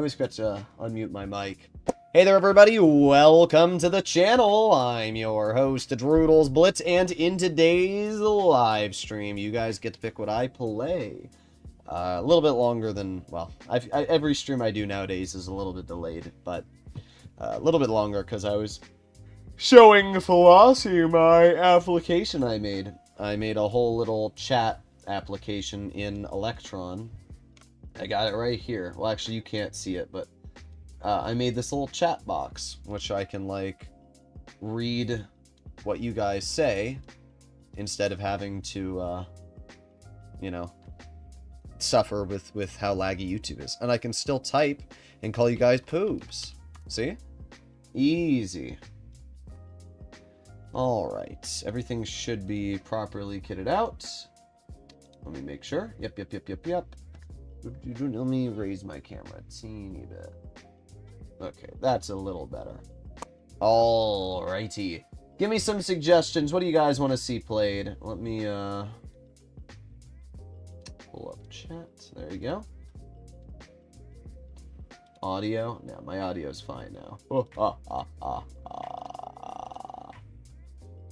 always forget to unmute my mic. Hey there, everybody. Welcome to the channel. I'm your host, Droodles Blitz, and in today's live stream, you guys get to pick what I play. A little bit longer than, well, every stream I do nowadays is a little bit delayed, but a little bit longer because I was showing Flossie my application I made. I made a whole little chat application in Electron. I got it right here. Well, actually, you can't see it, but I made this little chat box, which I can, like, read what you guys say instead of having to, you know, suffer with how laggy YouTube is. And I can still type and call you guys poobs. See? Easy. Alright. Everything should be properly kitted out. Let me make sure. Yep. Let me raise my camera a teeny bit. Okay, that's a little better. Alrighty. Give me some suggestions. What do you guys want to see played? Let me, pull up chat. There you go. Audio. No, my audio's fine now.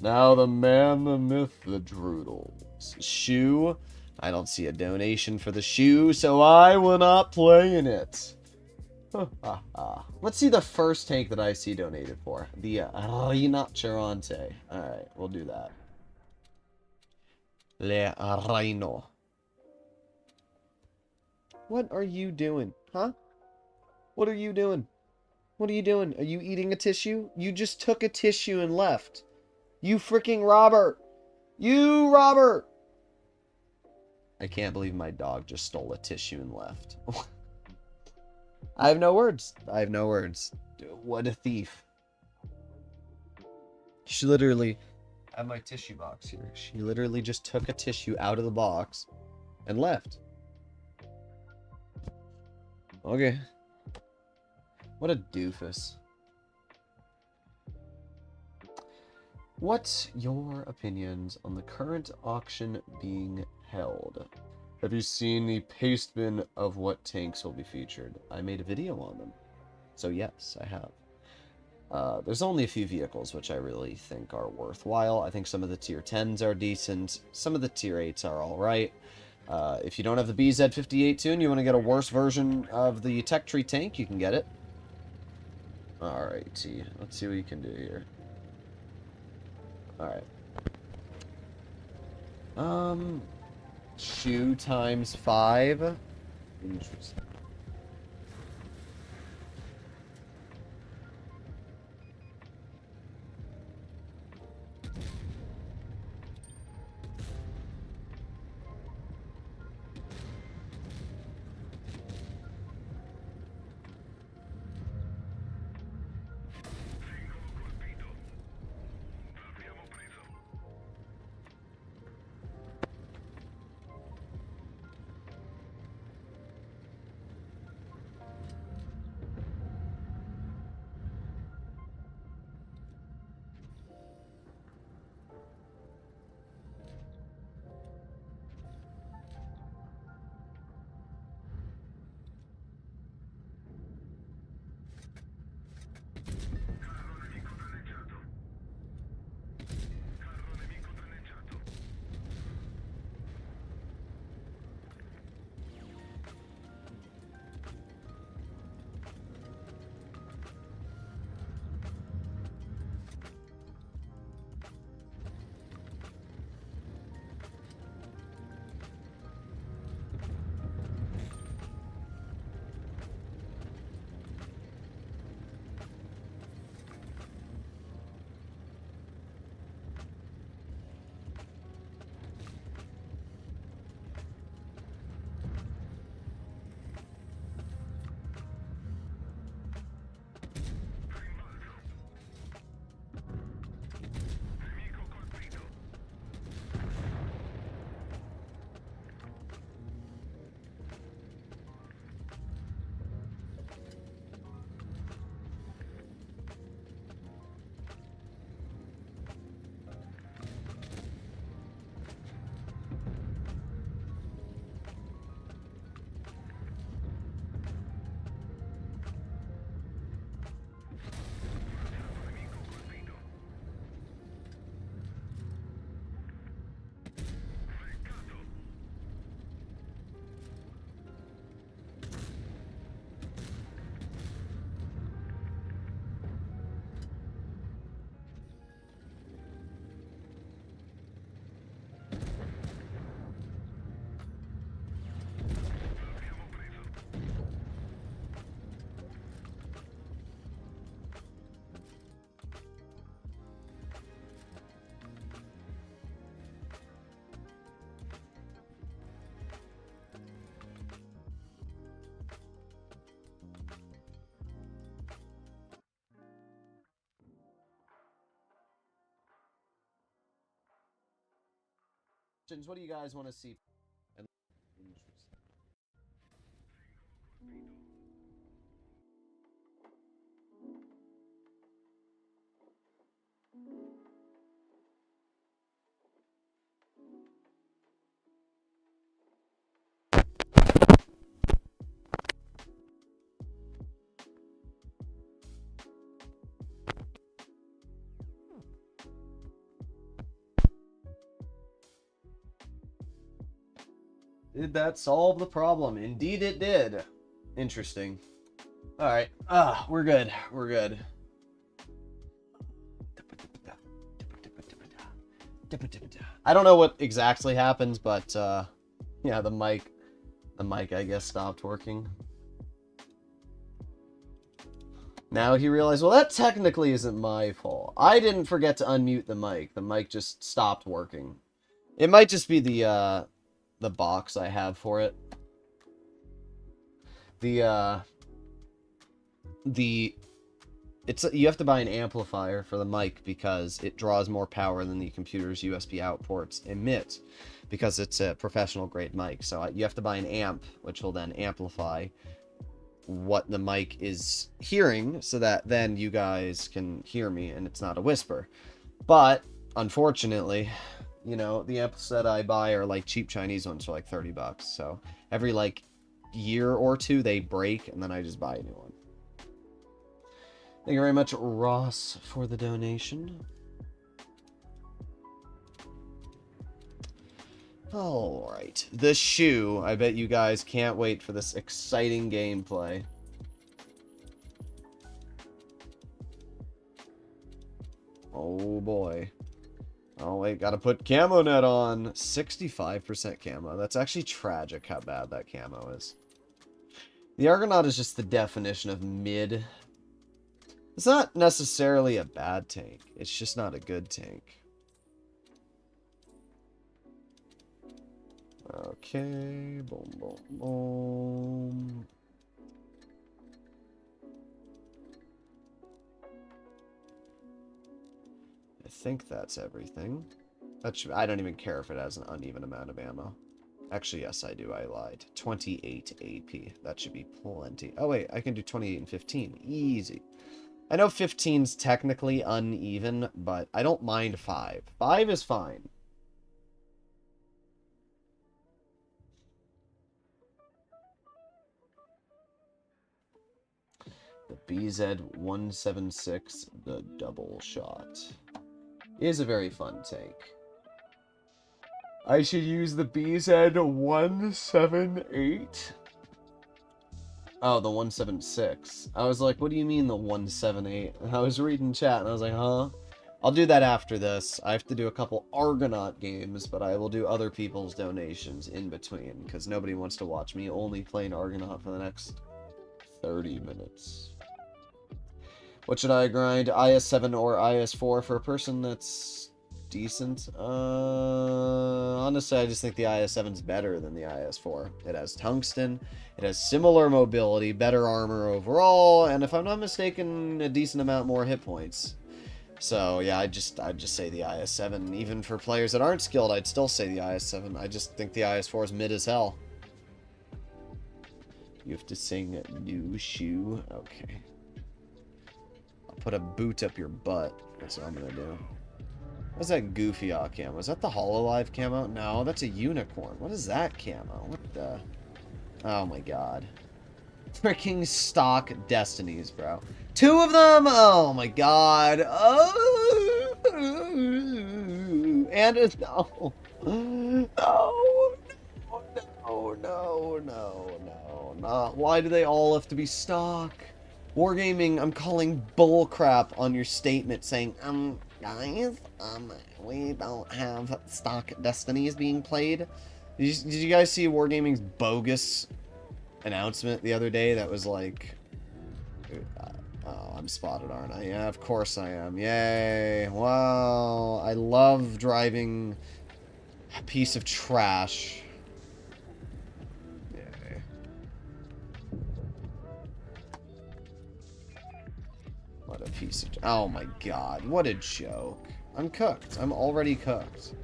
Now the man, the myth, the Droodles. Shoe. I don't see a donation for the shoe, so I will not play in it. Let's see the first tank that I see donated for. The Rhinoceronte. Alright, we'll do that. Le Rhino. What are you doing? Huh? What are you doing? What are you doing? Are you eating a tissue? You just took a tissue and left. You freaking robber! You robber! I can't believe my dog just stole a tissue and left. I have no words. I have no words. What a thief. She literally... I have my tissue box here. She literally just took a tissue out of the box and left. Okay. What a doofus. What's your opinions on the current auction being held? Have you seen the paste bin of what tanks will be featured? I made a video on them. So yes, I have. There's only a few vehicles which I really think are worthwhile. I think some of the tier 10s are decent. Some of the tier 8s are alright. If you don't have the BZ58 tune, you want to get a worse version of the Tech Tree tank, you can get it. Alrighty, let's see what you can do here. Alright. Shoe times 5. Interesting. What do you guys want to see? Did that solve the problem? Indeed it did. Interesting. Alright. We're good. We're good. I don't know what exactly happens, but yeah, the mic I guess stopped working. Now he realized, well, that technically isn't my fault. I didn't forget to unmute the mic. The mic just stopped working. It might just be the box I have for it. You have to buy an amplifier for the mic because it draws more power than the computer's USB out ports emit, because it's a professional grade mic. So you have to buy an amp, which will then amplify what the mic is hearing, so that then you guys can hear me and it's not a whisper. But unfortunately, you know, the amps that I buy are like cheap Chinese ones for like 30 bucks. So every like year or two they break, and then I just buy a new one. Thank you very much, Ross, for the donation. Alright. The shoe. I bet you guys can't wait for this exciting gameplay. Oh boy. Oh wait, gotta put camo net on. 65% camo. That's actually tragic how bad that camo is. The Argonaut is just the definition of mid. It's not necessarily a bad tank. It's just not a good tank. Okay, boom, boom, boom. I think that's everything. I don't even care if it has an uneven amount of ammo. Actually, yes, I do. I lied. 28 AP. That should be plenty. Oh, wait. I can do 28 and 15. Easy. I know 15's technically uneven, but I don't mind 5. 5 is fine. The BZ-176, the double shot, is a very fun tank. I should use the BZ-178. Oh, the 176. I was like, what do you mean the 178? I was reading chat and I was like, huh? I'll do that after this. I have to do a couple Argonaut games, but I will do other people's donations in between, because nobody wants to watch me only playing Argonaut for the next 30 minutes. What should I grind? IS-7 or IS-4 for a person that's decent? Honestly, I just think the IS-7's better than the IS-4. It has tungsten, it has similar mobility, better armor overall, and if I'm not mistaken, a decent amount more hit points. So yeah, I'd just say the IS-7. Even for players that aren't skilled, I'd still say the IS-7. I just think the IS-4 is mid as hell. You have to sing new shoe. Okay. I'll put a boot up your butt. That's what I'm gonna do. What's that goofy camo? Is that the Hololive camo? No, that's a unicorn. What is that camo? What the? Oh my god. Freaking stock destinies, bro. 2 of them? Oh my god. Oh. And it's no. No. No. Not. Why do they all have to be stock? Wargaming, I'm calling bullcrap on your statement saying, guys, we don't have stock destinies being played. Did you guys see Wargaming's bogus announcement the other day that was like, oh, I'm spotted, aren't I? Yeah, of course I am. Yay. Wow. I love driving a piece of trash. Yay. What a piece of... Oh my god. What a joke. I'm cooked. I'm already cooked.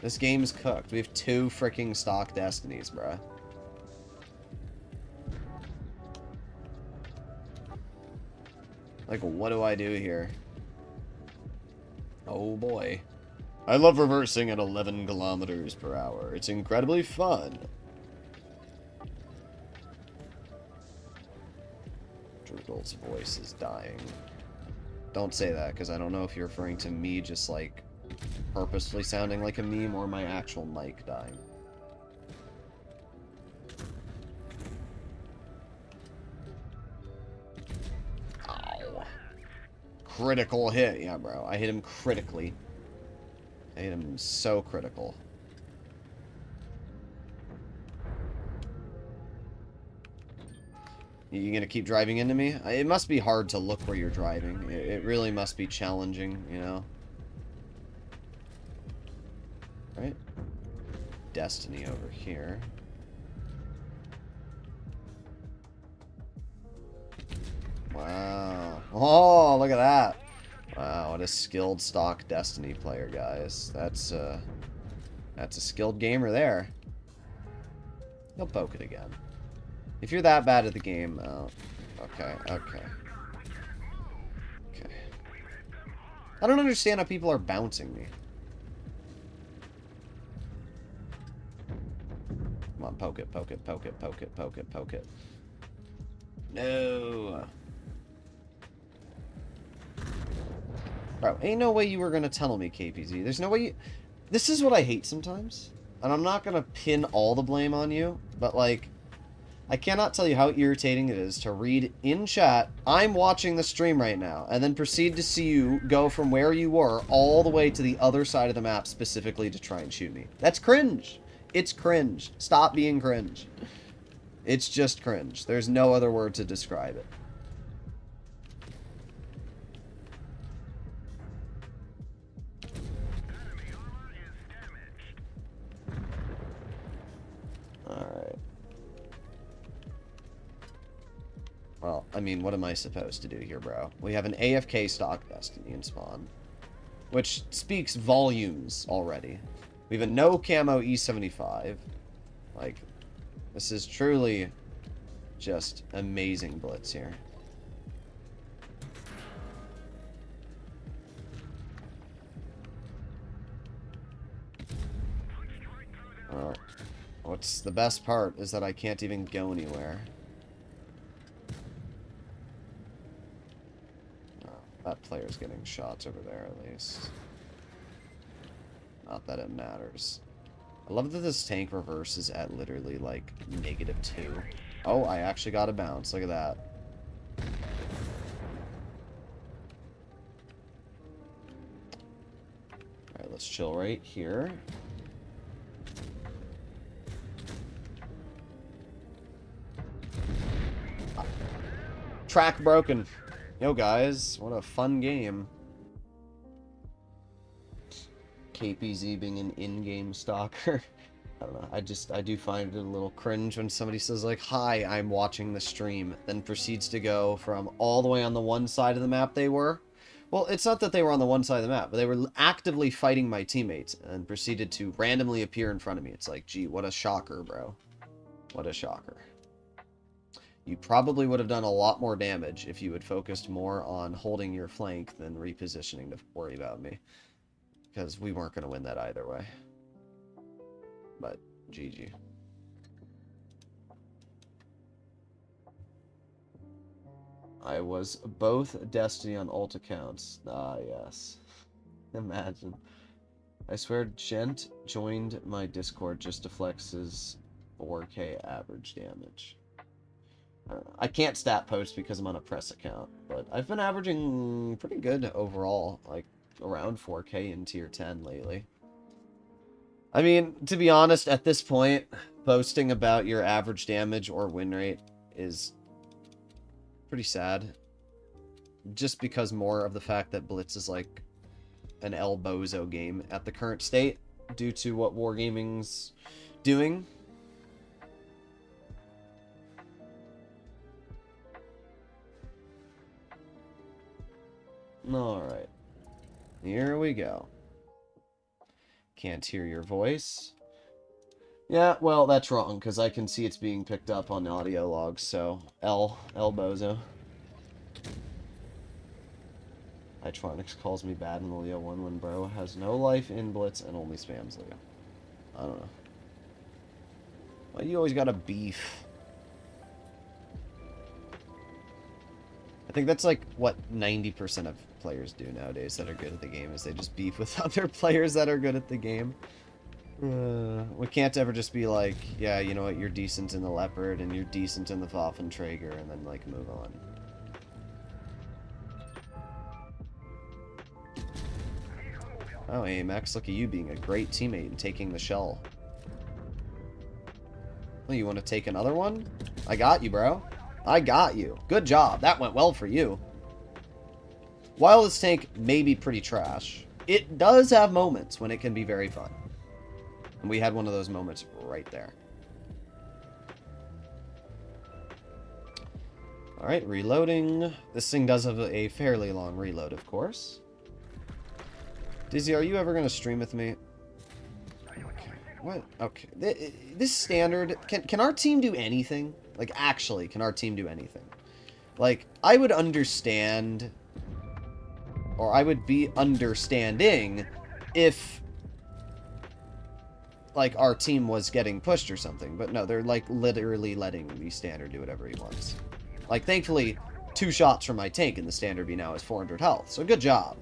This game's cooked. We have 2 freaking stock destinies, bruh. Like, what do I do here? Oh boy. I love reversing at 11 kilometers per hour. It's incredibly fun. Droodles' voice is dying. Don't say that, because I don't know if you're referring to me just, like, purposely sounding like a meme or my actual mic dying. Ow. Critical hit. Yeah, bro. I hit him critically. I hit him so critical. You gonna keep driving into me? It must be hard to look where you're driving. It really must be challenging, you know? Right? Destiny over here. Wow. Oh, look at that. Wow, what a skilled stock Destiny player, guys. That's a skilled gamer there. He'll poke it again. If you're that bad at the game, oh, okay. I don't understand how people are bouncing me. Come on, poke it. No. Bro, ain't no way you were gonna tunnel me, KPZ. There's no way you... This is what I hate sometimes. And I'm not gonna pin all the blame on you, but, like, I cannot tell you how irritating it is to read in chat, I'm watching the stream right now, and then proceed to see you go from where you were all the way to the other side of the map specifically to try and shoot me. That's cringe. It's cringe. Stop being cringe. It's just cringe. There's no other word to describe it. Alright. Well, I mean, what am I supposed to do here, bro? We have an AFK stock Destiny in spawn, which speaks volumes already. We have a no camo E75. Like, this is truly just amazing blitz here. What's the best part is that I can't even go anywhere. That player's getting shots over there, at least. Not that it matters. I love that this tank reverses at literally, like, -2. Oh, I actually got a bounce. Look at that. Alright, let's chill right here. Track broken. Yo, guys, what a fun game. KPZ being an in-game stalker. I don't know, I do find it a little cringe when somebody says, like, hi, I'm watching the stream, then proceeds to go from all the way on the one side of the map they were. Well, it's not that they were on the one side of the map, but they were actively fighting my teammates and proceeded to randomly appear in front of me. It's like, gee, what a shocker, bro. What a shocker. You probably would have done a lot more damage if you had focused more on holding your flank than repositioning to worry about me. Because we weren't going to win that either way. But, GG. I was both Destiny on alt accounts. Ah, yes. Imagine. I swear Gent joined my Discord just to flex his 4K average damage. I can't stat post because I'm on a press account, but I've been averaging pretty good overall, like around 4K in tier 10 lately. I mean, to be honest, at this point, posting about your average damage or win rate is pretty sad. Just because more of the fact that Blitz is like an El Bozo game at the current state, due to what Wargaming's doing. Alright. Here we go. Can't hear your voice. Yeah, well, that's wrong, because I can see it's being picked up on audio logs, so L bozo. Itronics calls me bad in the Leo 1 when bro has no life in Blitz and only spams Leo. I don't know. Why you always got a beef? I think that's like what 90% of players do nowadays that are good at the game, is they just beef with other players that are good at the game. We can't ever just be like, yeah, you know what, you're decent in the Leopard and you're decent in the Waffenträger, and then like move on. Oh, AMX, look at you being a great teammate and taking the shell. Oh, you want to take another one? I got you, bro. I got you. Good job. That went well for you. While this tank may be pretty trash, it does have moments when it can be very fun. And we had one of those moments right there. Alright, reloading. This thing does have a fairly long reload, of course. Dizzy, are you ever going to stream with me? Okay. What? Okay. This standard... Can our team do anything? Like, actually, can our team do anything? Like, I would understand... Or I would be understanding if... like, our team was getting pushed or something. But no, they're, like, literally letting the standard do whatever he wants. Like, thankfully, 2 shots from my tank in the standard B now is 400 health. So good job.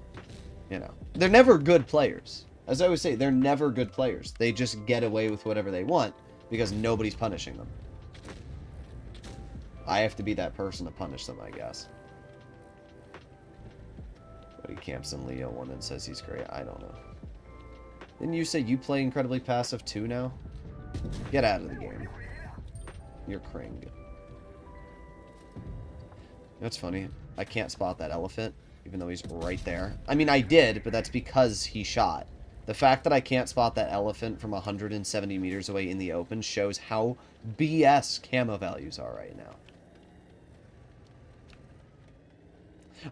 You know, they're never good players. As I always say, they're never good players. They just get away with whatever they want because nobody's punishing them. I have to be that person to punish them, I guess. But he camps in Leo 1 and says he's great. I don't know. Didn't you say you play incredibly passive too now? Get out of the game. You're cring. You know what's funny? I can't spot that elephant, even though he's right there. I mean, I did, but that's because he shot. The fact that I can't spot that elephant from 170 meters away in the open shows how BS camo values are right now.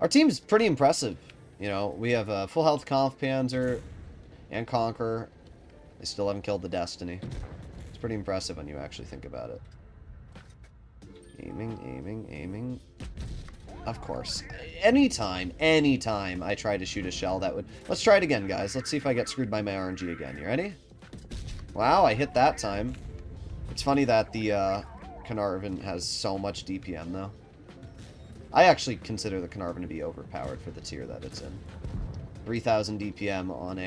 Our team's pretty impressive. You know, we have a full health Kampfpanzer and Conqueror. They still haven't killed the Destiny. It's pretty impressive when you actually think about it. Aiming, aiming, aiming. Of course. Anytime I try to shoot a shell, that would... Let's try it again, guys. Let's see if I get screwed by my RNG again. You ready? Wow, I hit that time. It's funny that the Carnarvon has so much DPM, though. I actually consider the Carnarvon to be overpowered for the tier that it's in. 3,000 DPM on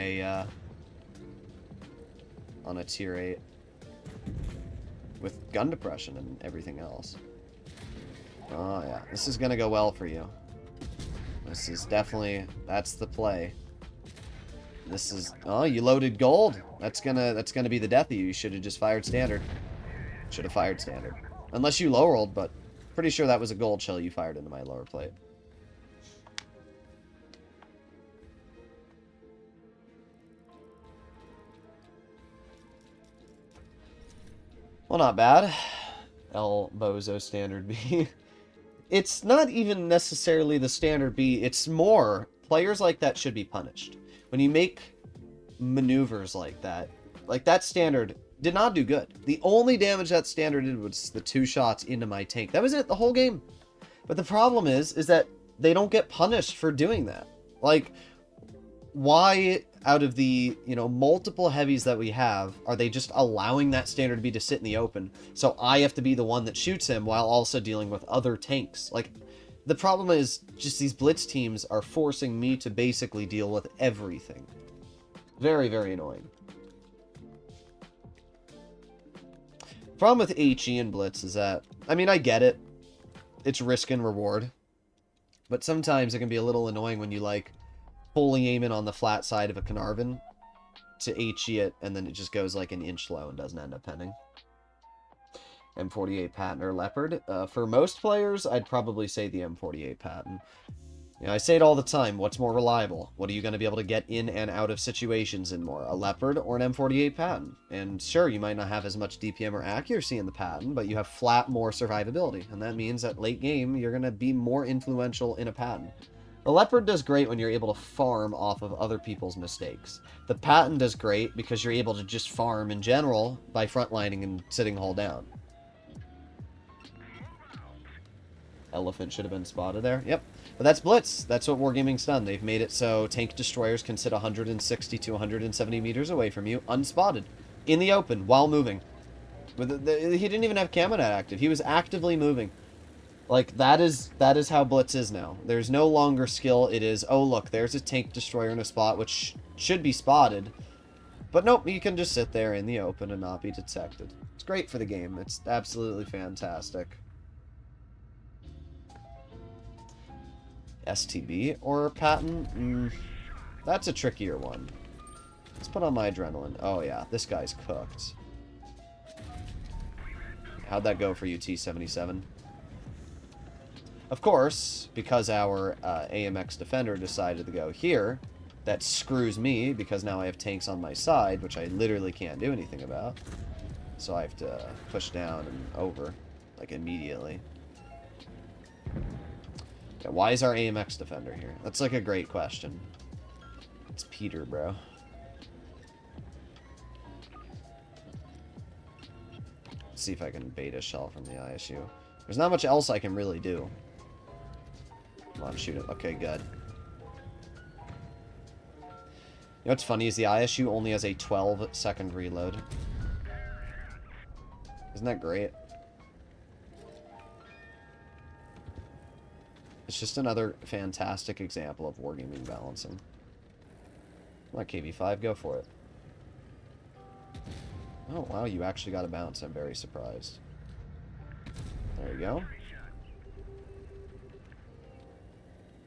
a tier 8. With gun depression and everything else. Oh, yeah. This is going to go well for you. This is definitely... That's the play. This is... Oh, you loaded gold. That's gonna be the death of you. You should have just fired standard. Should have fired standard. Unless you low rolled, but pretty sure that was a gold shell you fired into my lower plate. Well, not bad. El Bozo standard B. It's not even necessarily the standard B. It's more, players like that should be punished. When you make maneuvers like that standard did not do good. The only damage that standard did was the 2 shots into my tank. That was it, the whole game. But the problem is that they don't get punished for doing that. Like, why, out of the, you know, multiple heavies that we have, are they just allowing that standard B to sit in the open? So I have to be the one that shoots him while also dealing with other tanks. Like, the problem is just these blitz teams are forcing me to basically deal with everything. Very, very annoying. Problem with HE and blitz is that, I mean, I get it. It's risk and reward. But sometimes it can be a little annoying when you, like, fully aim in on the flat side of a Carnarvon to HE it, and then it just goes like an inch low and doesn't end up penning. M48 Patton or Leopard. For most players, I'd probably say the M48 Patton. You know, I say it all the time, what's more reliable? What are you going to be able to get in and out of situations in more? A Leopard or an M48 Patton? And sure, you might not have as much DPM or accuracy in the Patton, but you have flat more survivability. And that means that late game, you're going to be more influential in a Patton. The Leopard does great when you're able to farm off of other people's mistakes. The Patton does great because you're able to just farm in general by frontlining and sitting hull down. Elephant should have been spotted there. Yep. But that's Blitz. That's what Wargaming's done. They've made it so tank destroyers can sit 160 to 170 meters away from you, unspotted, in the open, while moving. He didn't even have Camonet active. He was actively moving. Like, that is how Blitz is now. There's no longer skill. It is, oh, look, there's a tank destroyer in a spot, which should be spotted. But nope, you can just sit there in the open and not be detected. It's great for the game. It's absolutely fantastic. STB or Patton? That's a trickier one. Let's put on my adrenaline. Oh, yeah, this guy's cooked. How'd that go for you, T-77? Of course, because our AMX Defender decided to go here, that screws me, because now I have tanks on my side, which I literally can't do anything about. So I have to push down and over, like, immediately. Okay, why is our AMX Defender here? That's, like, a great question. It's Peter, bro. Let's see if I can bait a shell from the ISU. There's not much else I can really do. Come on, shoot it. Okay, good. You know what's funny is the ISU only has a 12-second reload. Isn't that great? It's just another fantastic example of wargaming balancing. Come on, KV5, go for it. Oh, wow, you actually got a bounce. I'm very surprised. There you go.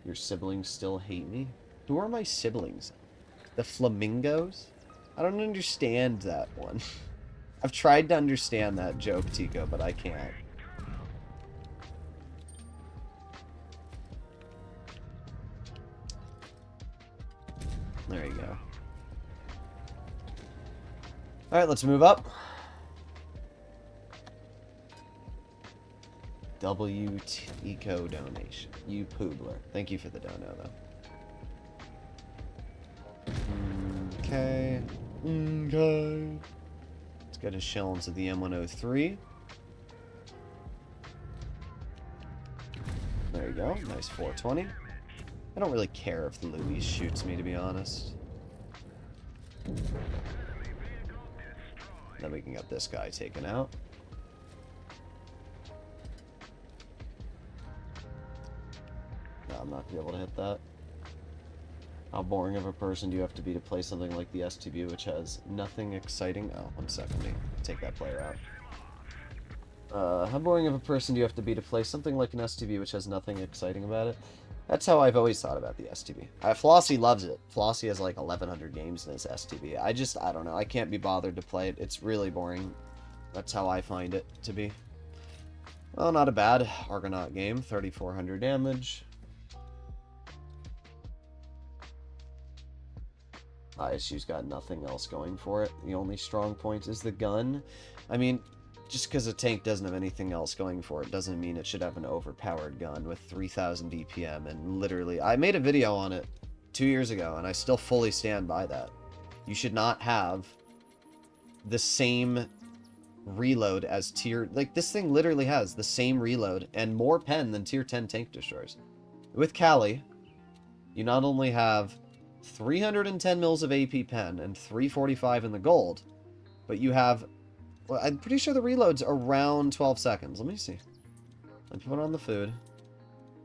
Your siblings still hate me? Who are my siblings? The flamingos? I don't understand that one. I've tried to understand that joke, Tico, but I can't. There you go. Alright, let's move up. Eco donation. You poobler. Thank you for the dono, though. Okay. Okay. Let's get a shell into the M103. There you go. Nice 420. I don't really care if the Louise shoots me, to be honest. Then we can get this guy taken out. No, I'm not going to be able to hit that. How boring of a person do you have to be to play something like the STB, which has nothing exciting? Oh, 1 second. Let me take that player out. How boring of a person do you have to be to play something like an STB, which has nothing exciting about it? That's how I've always thought about the STB. Flossie loves it. Flossie has like 1,100 games in his STB. I don't know. I can't be bothered to play it. It's really boring. That's how I find it to be. Well, not a bad Argonaut game. 3,400 damage. ISU's got nothing else going for it. The only strong point is the gun. I mean, just because a tank doesn't have anything else going for it doesn't mean it should have an overpowered gun with 3,000 DPM. And literally, I made a video on it 2 years ago, and I still fully stand by that. You should not have the same reload as tier... Like, this thing literally has the same reload and more pen than tier 10 tank destroyers. With Cali, you not only have 310 mils of AP pen and 345 in the gold, but you have... Well, I'm pretty sure the reload's around 12 seconds. Let me see. Let me put on the food.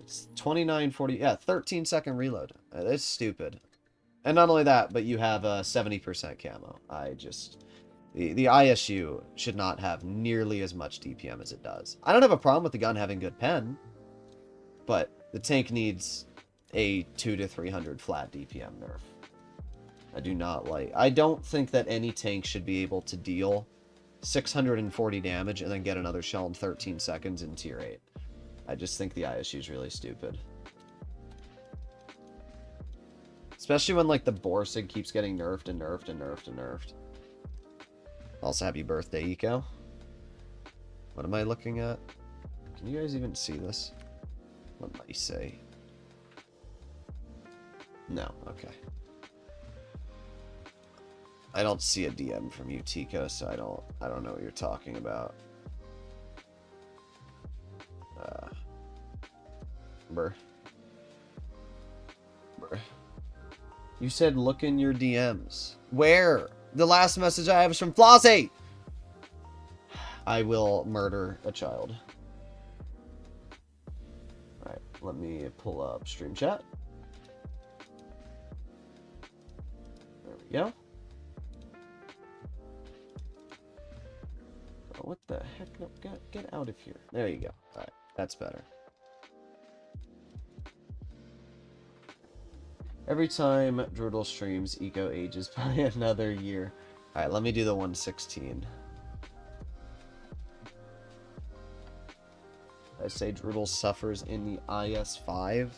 It's 29:40. Yeah, 13-second reload. That's stupid. And not only that, but you have a 70% camo. The ISU should not have nearly as much DPM as it does. I don't have a problem with the gun having good pen, but the tank needs a 200 to 300 flat DPM nerf. I don't think that any tank should be able to deal 640 damage and then get another shell in 13 seconds in tier 8. I just think the ISU is really stupid. Especially when, like, the Borsig keeps getting nerfed and nerfed and nerfed and nerfed. Also, happy birthday, Eco. What am I looking at? Can you guys even see this? What might he say? No, okay. I don't see a DM from you, Tico, so I don't know what you're talking about. Bruh. You said look in your DMs. Where? The last message I have is from Flossie! I will murder a child. Alright, let me pull up stream chat. There we go. Oh, what the heck? No, get out of here. There you go. Alright, that's better. Every time Droodles streams, Eco ages by another year. Alright, let me do the 116. I say Droodles suffers in the IS-5.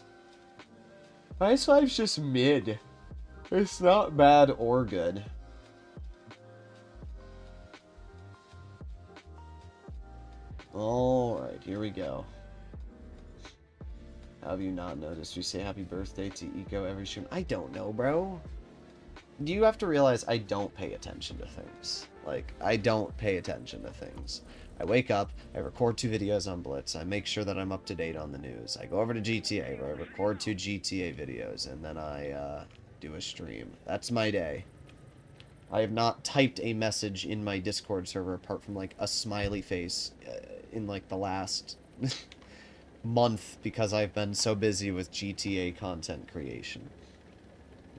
IS-5's just mid. It's not bad or good. Alright, here we go. How have you not noticed? We say happy birthday to Eco every stream. I don't know, bro. Do you have to realize I don't pay attention to things? Like, I don't pay attention to things. I wake up, I record 2 videos on Blitz, I make sure that I'm up to date on the news. I go over to GTA, where I record 2 GTA videos, and then I do a stream. That's my day. I have not typed a message in my Discord server apart from, like, a smiley face in, like, the last month because I've been so busy with GTA content creation.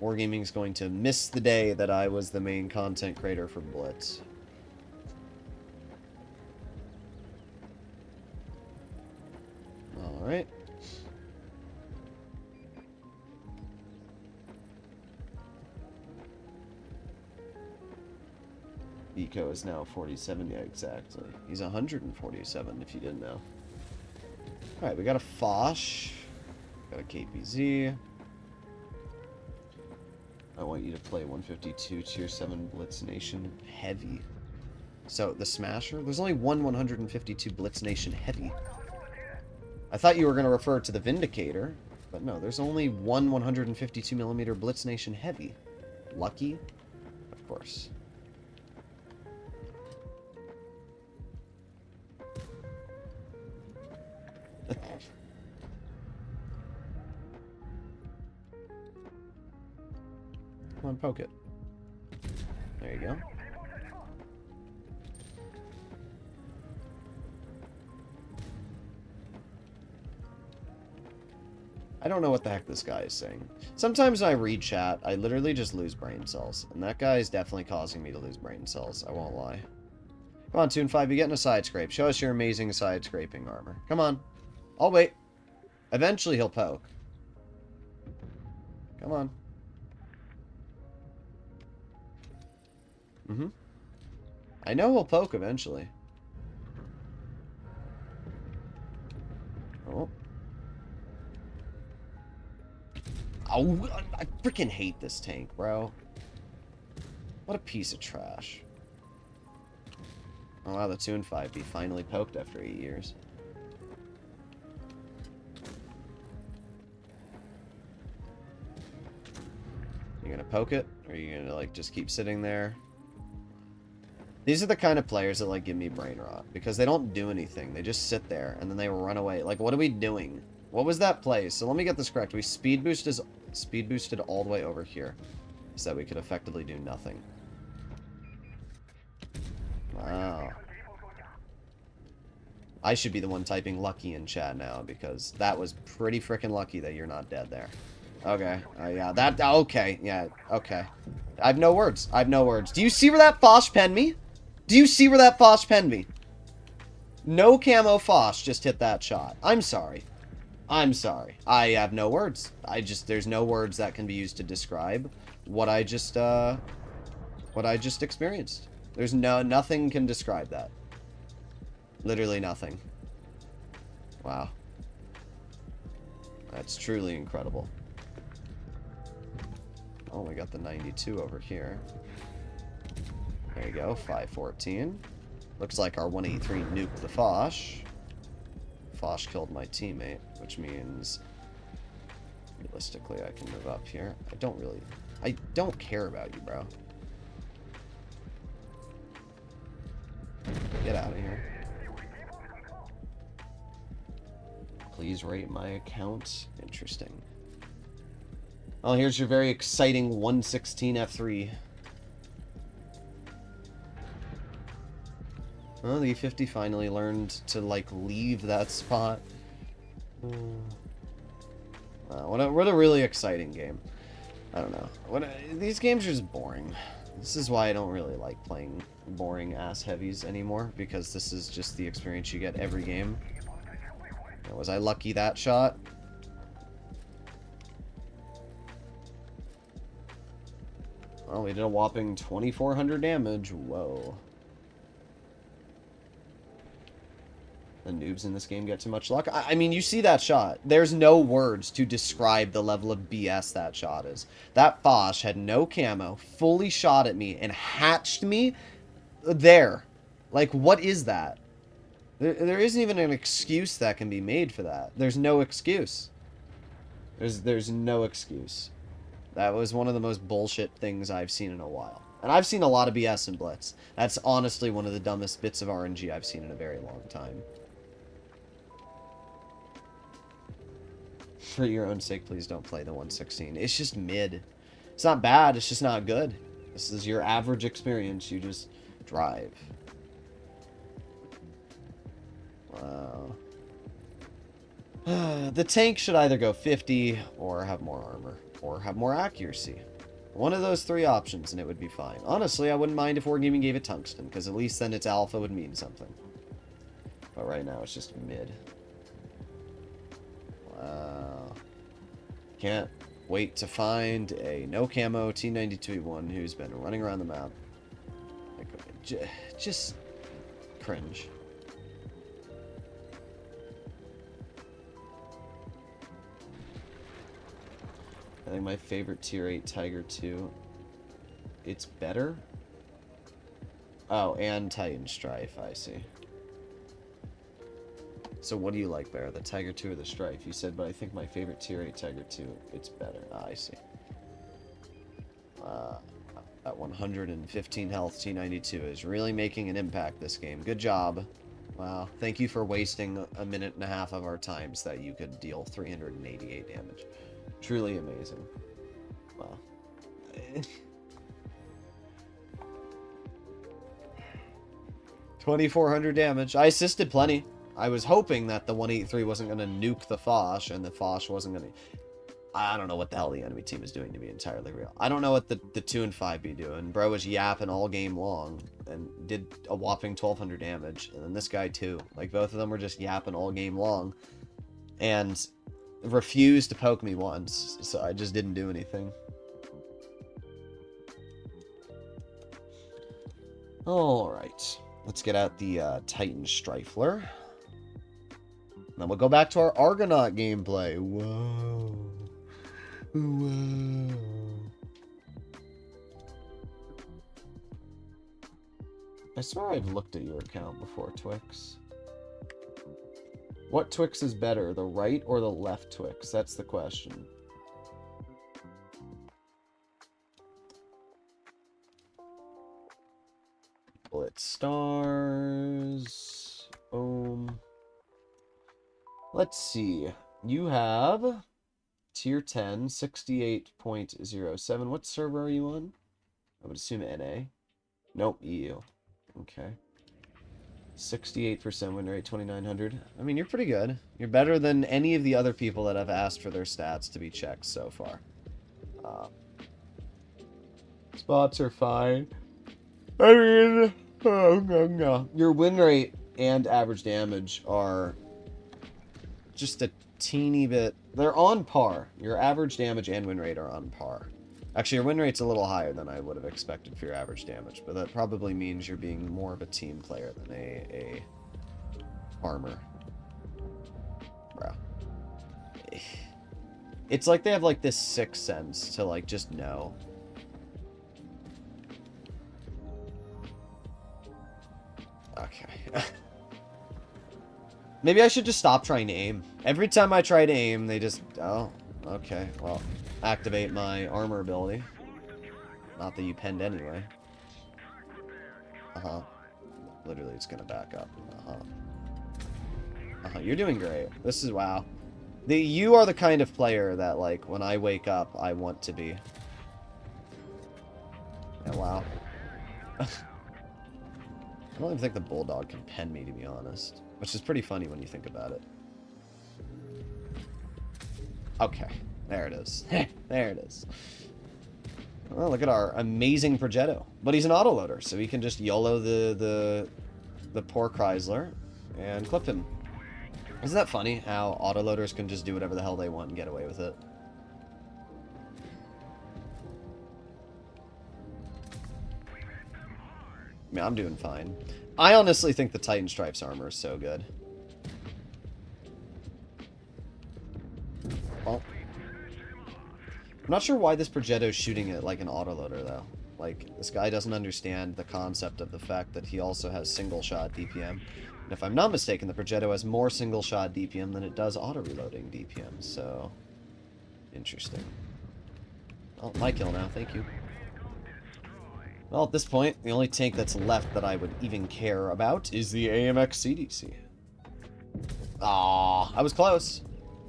Wargaming's going to miss the day that I was the main content creator for Blitz. Alright. Eco is now 47, yeah, exactly. He's 147, if you didn't know. Alright, we got a Foch. Got a KPZ. I want you to play 152 Tier 7 Blitz Nation Heavy. So, the Smasher? There's only one 152 Blitz Nation Heavy. I thought you were going to refer to the Vindicator, but no, there's only one 152mm Blitz Nation Heavy. Lucky? Of course. Come on, poke it. There you go. I don't know what the heck this guy is saying. Sometimes when I read chat, I literally just lose brain cells. And that guy is definitely causing me to lose brain cells. I won't lie. Come on, Toon 5, you're getting a side scrape. Show us your amazing side scraping armor. Come on. I'll wait. Eventually he'll poke. Come on. Mm-hmm. I know he'll poke eventually. Oh. Oh, I freaking hate this tank, bro. What a piece of trash. Oh wow, the Toon 5B finally poked after 8 years. You gonna poke it? Or are you gonna, like, just keep sitting there? These are the kind of players that, like, give me brain rot. Because they don't do anything. They just sit there, and then they run away. Like, what are we doing? What was that play? So let me get this correct. We speed boosted all the way over here. So that we could effectively do nothing. Wow. I should be the one typing lucky in chat now, because that was pretty freaking lucky that you're not dead there. Okay. Yeah, that... Okay. Yeah, okay. I have no words. I have no words. Do you see where that Foch penned me? Do you see where that Foch penned me? No camo Foch just hit that shot. I'm sorry. I'm sorry. I have no words. There's no words that can be used to describe what I just experienced. There's nothing can describe that. Literally nothing. Wow. That's truly incredible. Oh, we got the 92 over here. There you go, 514. Looks like our 183 nuked the Foch. Foch killed my teammate, which means Realistically, I can move up here. I don't care about you, bro. Get out of here. Please rate my account. Interesting. Oh, here's your very exciting 116 F3. Oh, the E50 finally learned to, like, leave that spot. What a really exciting game. I don't know. These games are just boring. This is why I don't really like playing boring ass heavies anymore, because this is just the experience you get every game. Was I lucky that shot? Well, we did a whopping 2,400 damage. Whoa. The noobs in this game get too much luck. I mean, you see that shot. There's no words to describe the level of BS that shot is. That Foch had no camo, fully shot at me, and hatched me there. Like, what is that? There isn't even an excuse that can be made for that. There's no excuse. There's no excuse. That was one of the most bullshit things I've seen in a while. And I've seen a lot of BS in Blitz. That's honestly one of the dumbest bits of RNG I've seen in a very long time. For your own sake, please don't play the 116. It's just mid. It's not bad, it's just not good. This is your average experience. You just drive. Wow. The tank should either go 50 or have more armor or have more accuracy. One of those three options and it would be fine. Honestly, I wouldn't mind if Wargaming gave it tungsten, because at least then its alpha would mean something. But right now it's just mid. Wow. Can't wait to find a no camo T92E1 who's been running around the map. Like, just cringe. I think my favorite tier 8 Tiger 2. It's better? Oh, and Titan Strife, I see. So what do you like better, the Tiger 2 or the Strife? You said, but I think my favorite tier 8 Tiger 2, it's better. Ah, I see. That 115 health T92 is really making an impact this game. Good job. Wow. Thank you for wasting a minute and a half of our time so that you could deal 388 damage. Truly amazing. Wow. 2,400 damage. I assisted plenty. I was hoping that the 183 wasn't going to nuke the Foch, and the Foch wasn't going to... I don't know what the hell the enemy team is doing, to be entirely real. I don't know what the 2 and 5 be doing. Bro was yapping all game long and did a whopping 1,200 damage. And then this guy too. Like, both of them were just yapping all game long. And refused to poke me once, so I just didn't do anything. Alright. Let's get out the Titan Strifler. Then we'll go back to our Argonaut gameplay. Whoa. Whoa. I swear I've looked at your account before, Twix. What Twix is better, the right or the left Twix? That's the question. Bullet stars. Boom. Let's see. You have tier 10, 68.07. What server are you on? I would assume NA. Nope, EU. Okay. 68% win rate, 2,900. I mean, you're pretty good. You're better than any of the other people that have asked for their stats to be checked so far. Spots are fine. I mean, your win rate and average damage are just a teeny bit... They're on par. Your average damage and win rate are on par. Actually, your win rate's a little higher than I would have expected for your average damage, but that probably means you're being more of a team player than a farmer. Bro. It's like they have, like, this sixth sense to, like, just know. Okay. Maybe I should just stop trying to aim. Every time I try to aim, they just... Oh, Okay, well, activate my armor ability. Not that you penned anyway. Uh-huh. Literally, it's gonna back up. Uh-huh. Uh-huh. You're doing great. This is, wow. You are the kind of player that, like, when I wake up, I want to be. Yeah, wow. I don't even think the Bulldog can pen me, to be honest. Which is pretty funny when you think about it. Okay. There it is. There it is. Well, look at our amazing Progetto. But he's an autoloader, so he can just YOLO the poor Chrysler and clip him. Isn't that funny how autoloaders can just do whatever the hell they want and get away with it? I mean, I'm doing fine. I honestly think the Titan Stripes armor is so good. Well, I'm not sure why this Progetto's shooting it like an autoloader, though. Like, this guy doesn't understand the concept of the fact that he also has single-shot DPM. And if I'm not mistaken, the Progetto has more single-shot DPM than it does auto-reloading DPM, so... Interesting. Oh, my kill now, thank you. Well, at this point, the only tank that's left that I would even care about is the AMX CDC. Ah, I was close.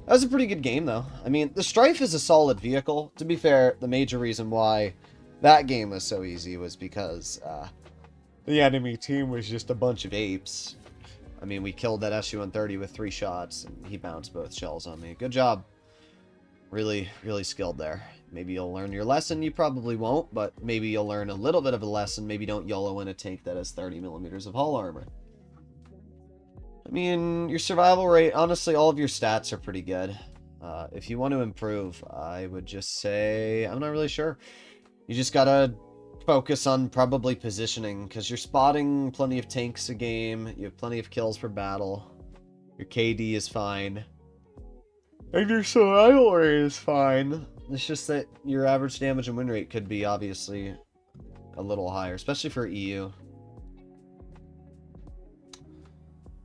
That was a pretty good game, though. I mean, the Strife is a solid vehicle. To be fair, the major reason why that game was so easy was because the enemy team was just a bunch of apes. I mean, we killed that SU-130 with 3 shots, and he bounced both shells on me. Good job. Really, really skilled there. Maybe you'll learn your lesson. You probably won't, but maybe you'll learn a little bit of a lesson. Maybe don't YOLO in a tank that has 30 millimeters of hull armor. I mean, your survival rate, honestly, all of your stats are pretty good. If you want to improve, I would just say, I'm not really sure. You just gotta focus on probably positioning, because you're spotting plenty of tanks a game, you have plenty of kills per battle, your KD is fine, and your survival rate is fine. It's just that your average damage and win rate could be obviously a little higher, especially for EU.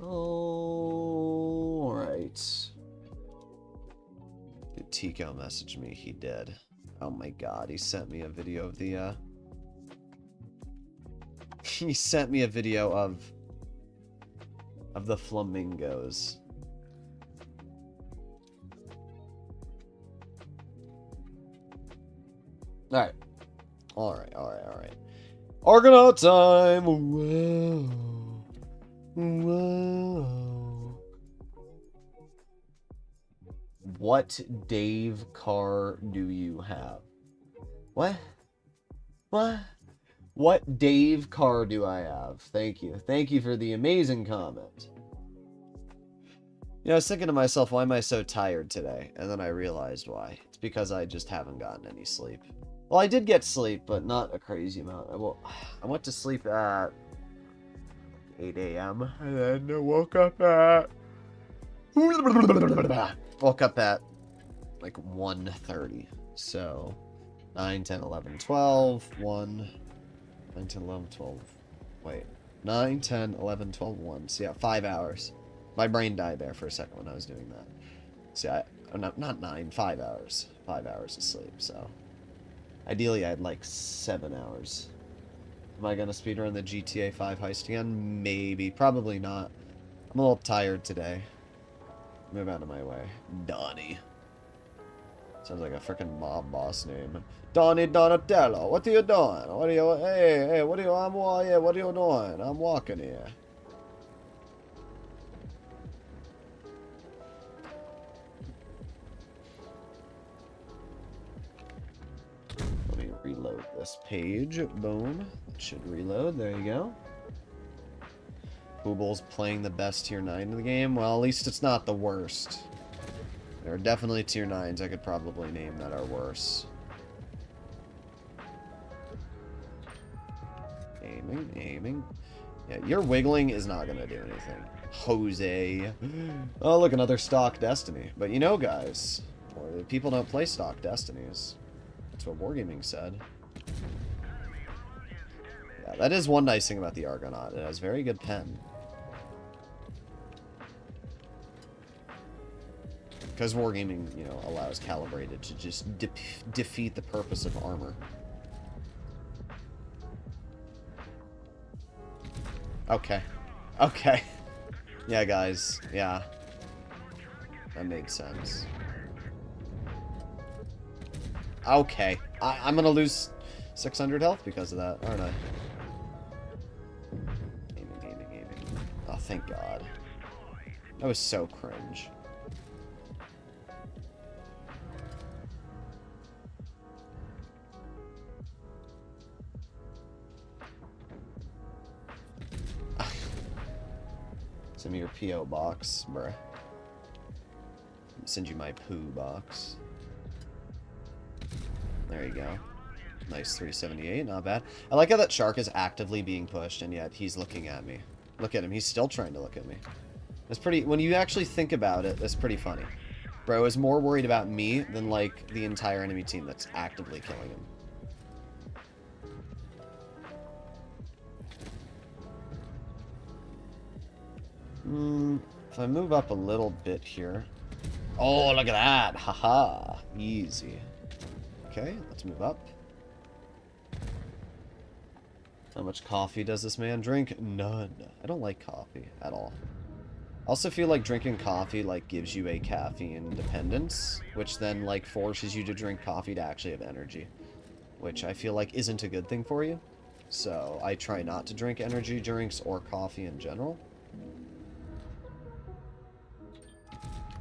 Alright. Did Tico message me? He did. Oh my god, he sent me a video of the, he sent me a video of the flamingos. Alright. Alright. Argonaut time! Whoa. Whoa. What Dave car do you have? What? What? What Dave car do I have? Thank you. Thank you for the amazing comment. You know, I was thinking to myself, why am I so tired today? And then I realized why. It's because I just haven't gotten any sleep. Well, I did get sleep, but not a crazy amount. I went to sleep at 8 a.m. and then I woke up at like 1:30. So 9, 10, 11, 12, 1, 9, 10, 11, 12. Wait. 9, 10, 11, 12, 1. So yeah, 5 hours. My brain died there for a second when I was doing that. See, not 9, 5 hours. 5 hours of sleep, so. Ideally, I'd like 7 hours. Am I going to speedrun the GTA 5 heist again? Maybe. Probably not. I'm a little tired today. Move out of my way. Donnie. Sounds like a freaking mob boss name. Donnie Donatello, what are you doing? What are you, hey, what are you doing? I'm walking here. Let me reload this page. Boom. It should reload. There you go. Pooble's playing the best tier 9 in the game. Well, at least it's not the worst. There are definitely tier 9s I could probably name that are worse. Aiming. Yeah, your wiggling is not going to do anything. Jose. Oh, look, another stock Destiny. But you know, guys, people don't play stock Destinies. That's what Wargaming said. Yeah, that is one nice thing about the Argonaut. It has very good pen. Because wargaming, you know, allows calibrated to just defeat the purpose of armor. Okay. Okay. Yeah, guys. Yeah. That makes sense. Okay. I'm gonna lose 600 health because of that, aren't I? Gaming. Oh, thank God. That was so cringe. Send me your P.O. box, bruh. Send you my poo box. There you go. Nice 378, not bad. I like how that shark is actively being pushed, and yet he's looking at me. Look at him, he's still trying to look at me. That's pretty, when you actually think about it, that's pretty funny. Bro is more worried about me than, like, the entire enemy team that's actively killing him. If I move up a little bit here. Oh, look at that! Haha! Easy. Okay, let's move up. How much coffee does this man drink? None. I don't like coffee at all. I also feel like drinking coffee, like, gives you a caffeine dependence, which then, like, forces you to drink coffee to actually have energy, which I feel like isn't a good thing for you. So I try not to drink energy drinks or coffee in general.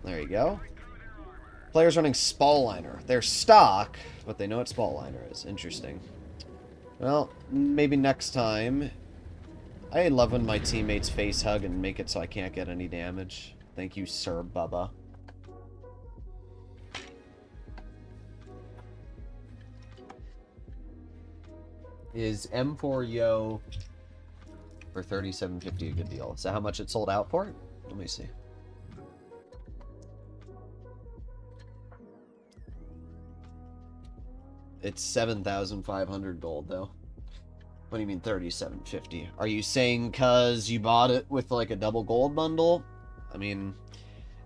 There you go. Players running Spaliner. They're stock, but they know what Spaliner is. Interesting. Well, maybe next time. I love when my teammates face hug and make it so I can't get any damage. Thank you, Sir Bubba. Is M4Yo for $37.50 a good deal? Is that how much it sold out for? Let me see. It's 7,500 gold, though. What do you mean 37.50? Are you saying because you bought it with, like, a double gold bundle? I mean,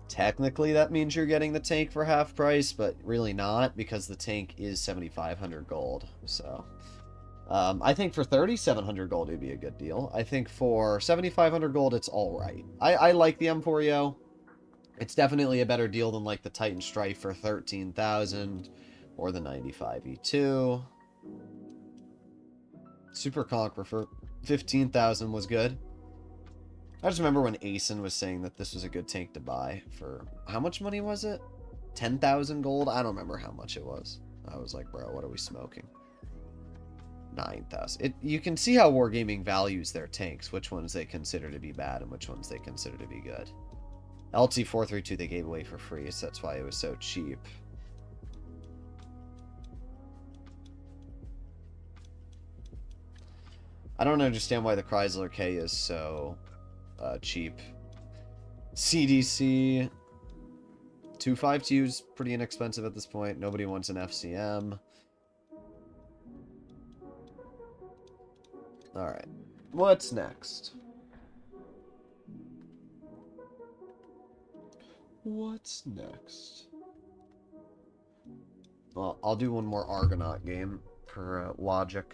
technically that means you're getting the tank for half price, but really not, because the tank is 7,500 gold. So, I think for 3,700 gold, it'd be a good deal. I think for 7,500 gold, it's all right. I like the M4Yo. It's definitely a better deal than, like, the Titan Strife for 13,000. Or the 95E2. Super Conqueror for 15,000 was good. I just remember when Asen was saying that this was a good tank to buy for... How much money was it? 10,000 gold? I don't remember how much it was. I was like, bro, what are we smoking? 9,000. You can see how Wargaming values their tanks. Which ones they consider to be bad and which ones they consider to be good. LT432 they gave away for free, so that's why it was so cheap. I don't understand why the Chrysler K is so cheap. CDC 252 is pretty inexpensive at this point. Nobody wants an FCM. Alright. What's next? What's next? Well, I'll do one more Argonaut game for logic.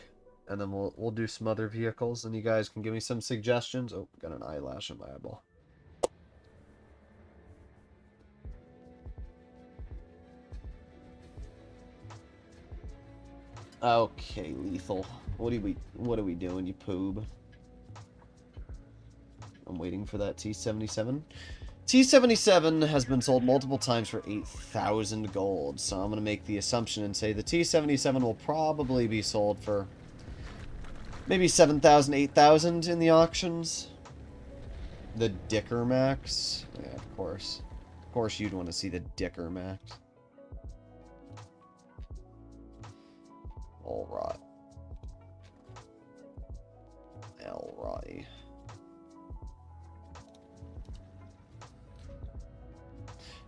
And then we'll do some other vehicles, and you guys can give me some suggestions. Oh, got an eyelash on my eyeball. Okay, Lethal. What are we doing, you poob? I'm waiting for that T77. T77 has been sold multiple times for 8,000 gold, so I'm going to make the assumption and say the T77 will probably be sold for maybe 7,000, 8,000 in the auctions. The Dicker Max. Yeah, of course. Of course you'd want to see the Dicker Max. Alright. Alrighty.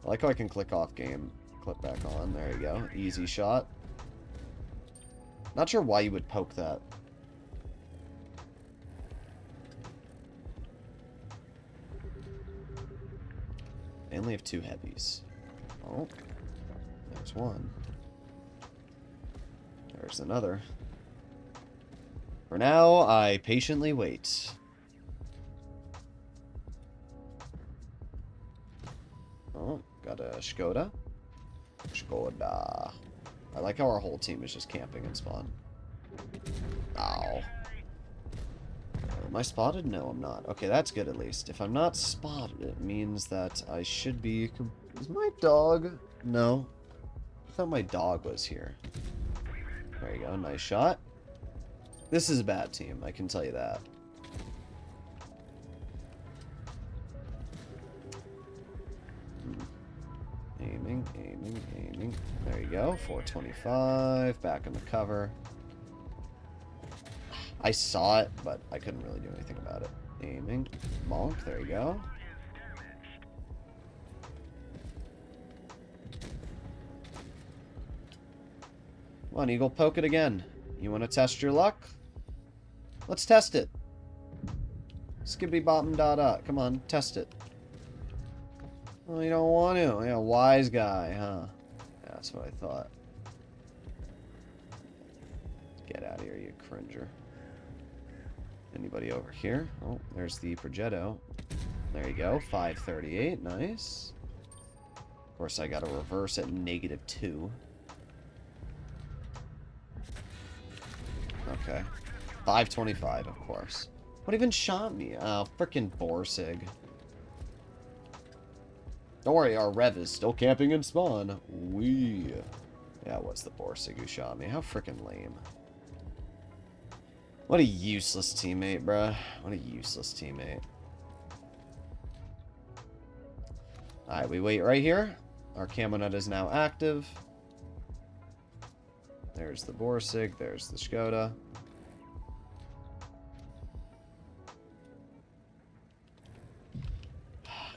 I like how I can click off game, click back on. There you go. Easy shot. Not sure why you would poke that. I only have 2 heavies. Oh, there's one. There's another. For now, I patiently wait. Oh, got a Skoda. Skoda. I like how our whole team is just camping in spawn. Ow. Am I spotted? No, I'm not. Okay, that's good at least. If I'm not spotted, it means that I should be... Is my dog? No. I thought my dog was here. There you go. Nice shot. This is a bad team, I can tell you that. Aiming, aiming, aiming. There you go. 425. Back in the cover. I saw it, but I couldn't really do anything about it. Aiming. Bonk. There you go. Come on, Eagle. Poke it again. You want to test your luck? Let's test it. Skibbity bottom da da. Come on, test it. Well, you don't want to. Yeah, wise guy, huh? Yeah, that's what I thought. Get out of here, you cringer. Anybody over here? Oh, there's the Progetto. There you go. 538. Nice. Of course, I got to reverse at -2. Okay. 525, of course. What even shot me? Oh, frickin' Borsig. Don't worry, our Rev is still camping in spawn. Yeah, it was the Borsig who shot me. How frickin' lame. What a useless teammate, bruh. What a useless teammate. Alright, we wait right here. Our camo nut is now active. There's the Borsig. There's the Skoda.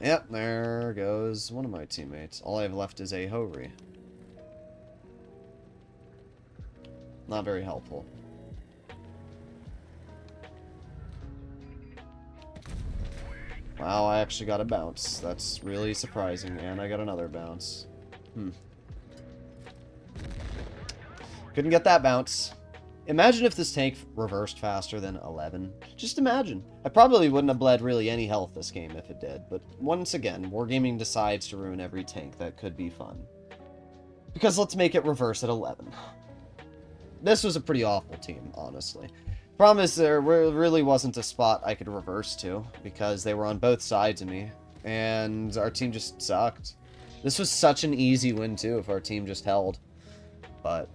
Yep, there goes one of my teammates. All I have left is a Hori. Not very helpful. Wow, I actually got a bounce. That's really surprising. And I got another bounce. Couldn't get that bounce. Imagine if this tank reversed faster than 11. Just imagine. I probably wouldn't have bled really any health this game if it did. But once again, Wargaming decides to ruin every tank that could be fun. Because let's make it reverse at 11. This was a pretty awful team, honestly. Problem is, there really wasn't a spot I could reverse to, because they were on both sides of me, and our team just sucked. This was such an easy win, too, if our team just held. But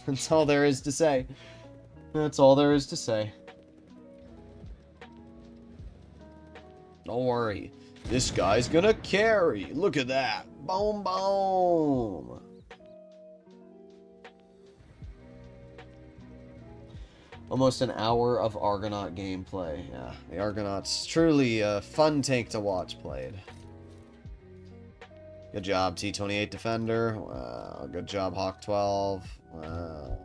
that's all there is to say. That's all there is to say. Don't worry. This guy's gonna carry. Look at that. Boom, boom. Almost an hour of Argonaut gameplay. Yeah, the Argonaut's truly a fun tank to watch played. Good job, T-28 Defender. Wow, good job, Hawk 12. Wow.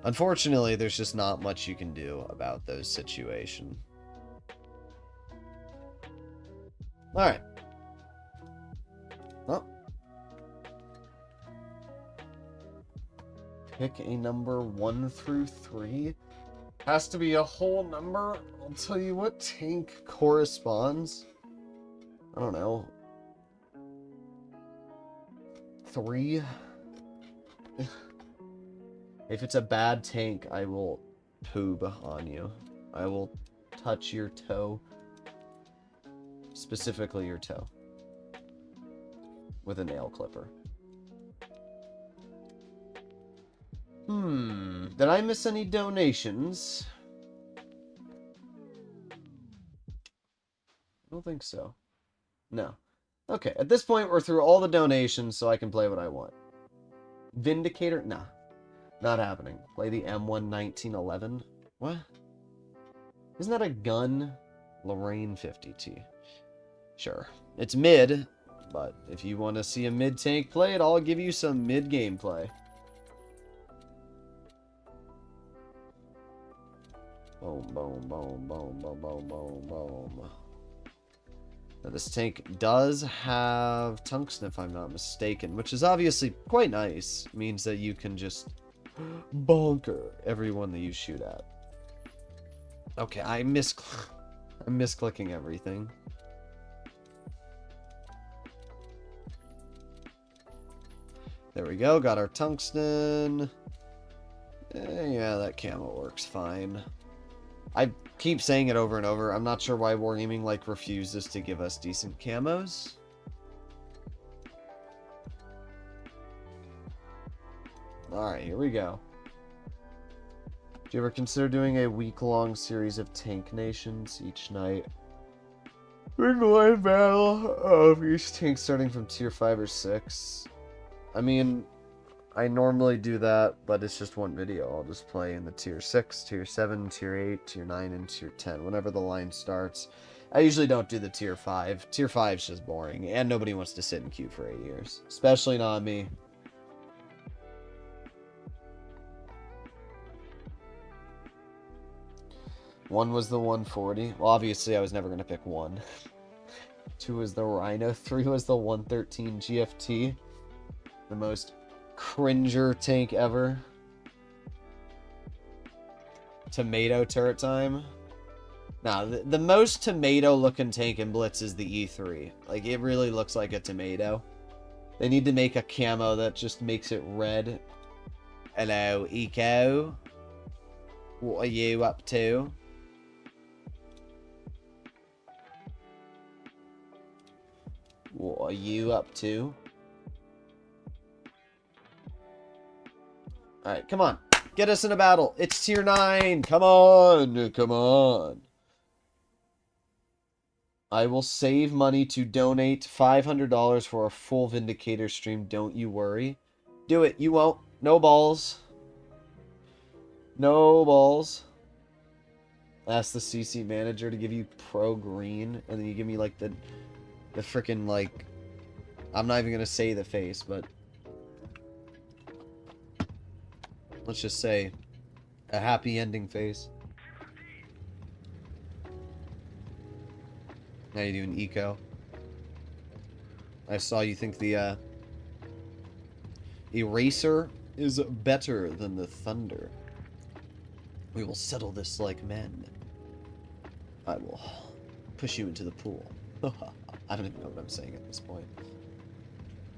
Unfortunately, there's just not much you can do about those situations. Alright. Well. Pick a number 1 through 3. Has to be a whole number. I'll tell you what tank corresponds. I don't know. 3. If it's a bad tank, I will poob on you. I will touch your toe. Specifically your toe. With a nail clipper. Did I miss any donations? I don't think so. No. Okay, at this point, we're through all the donations, so I can play what I want. Vindicator? Nah. Not happening. Play the M1 1911. What? Isn't that a gun? Lorraine 50T. Sure. It's mid, but if you want to see a mid-tank play it, I'll give you some mid-gameplay. Boom, boom, boom, boom, boom, boom, boom, boom. Now, this tank does have tungsten, if I'm not mistaken, which is obviously quite nice. It means that you can just bonker everyone that you shoot at. Okay, I'm misclicking everything. There we go, got our tungsten. Yeah, that camo works fine. I keep saying it over and over. I'm not sure why Wargaming like refuses to give us decent camos. Alright, here we go. Do you ever consider doing a week-long series of tank nations each night? Bring one battle of each tank starting from tier 5 or 6. I mean, I normally do that, but it's just one video. I'll just play in the tier 6, tier 7, tier 8, tier 9, and tier 10, whenever the line starts. I usually don't do the tier 5. Tier 5 is just boring, and nobody wants to sit in queue for 8 years. Especially not me. One was the 140. Well, obviously I was never going to pick 1. 2 was the Rhino. 3 was the 113 GFT. The most cringer tank ever. Tomato turret time. Nah, the most tomato looking tank in Blitz is the E3. Like, it really looks like a tomato. They need to make a camo that just makes it red. Hello, Eco. What are you up to? What are you up to? Alright, come on. Get us in a battle. It's tier 9. Come on. Come on. I will save money to donate $500 for a full Vindicator stream. Don't you worry. Do it. You won't. No balls. No balls. Ask the CC manager to give you pro green. And then you give me like the freaking like... I'm not even going to say the face, but... let's just say a happy ending face. How you doing, Eco? I saw you think the Eraser is better than the Thunder. We will settle this like men. I will push you into the pool. I don't even know what I'm saying at this point.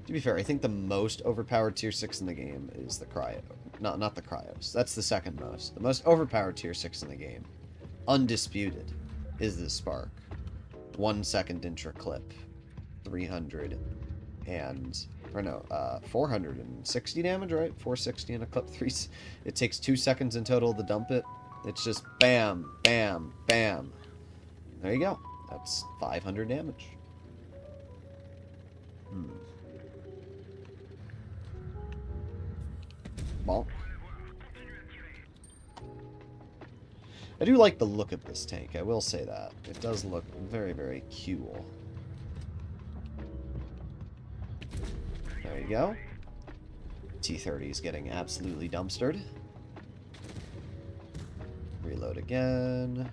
To be fair, I think the most overpowered tier 6 in the game is the Cryo. Not the Cryos. That's the second most. The most overpowered tier 6 in the game, undisputed, is the Spark. 1 second intra clip. 300 and... or no, 460 damage, right? 460 in a clip. It takes 2 seconds in total to dump it. It's just bam, bam, bam. There you go. That's 500 damage. Bonk. I do like the look of this tank, I will say that. It does look very, very cool. There you go. T-30 is getting absolutely dumpstered. Reload again.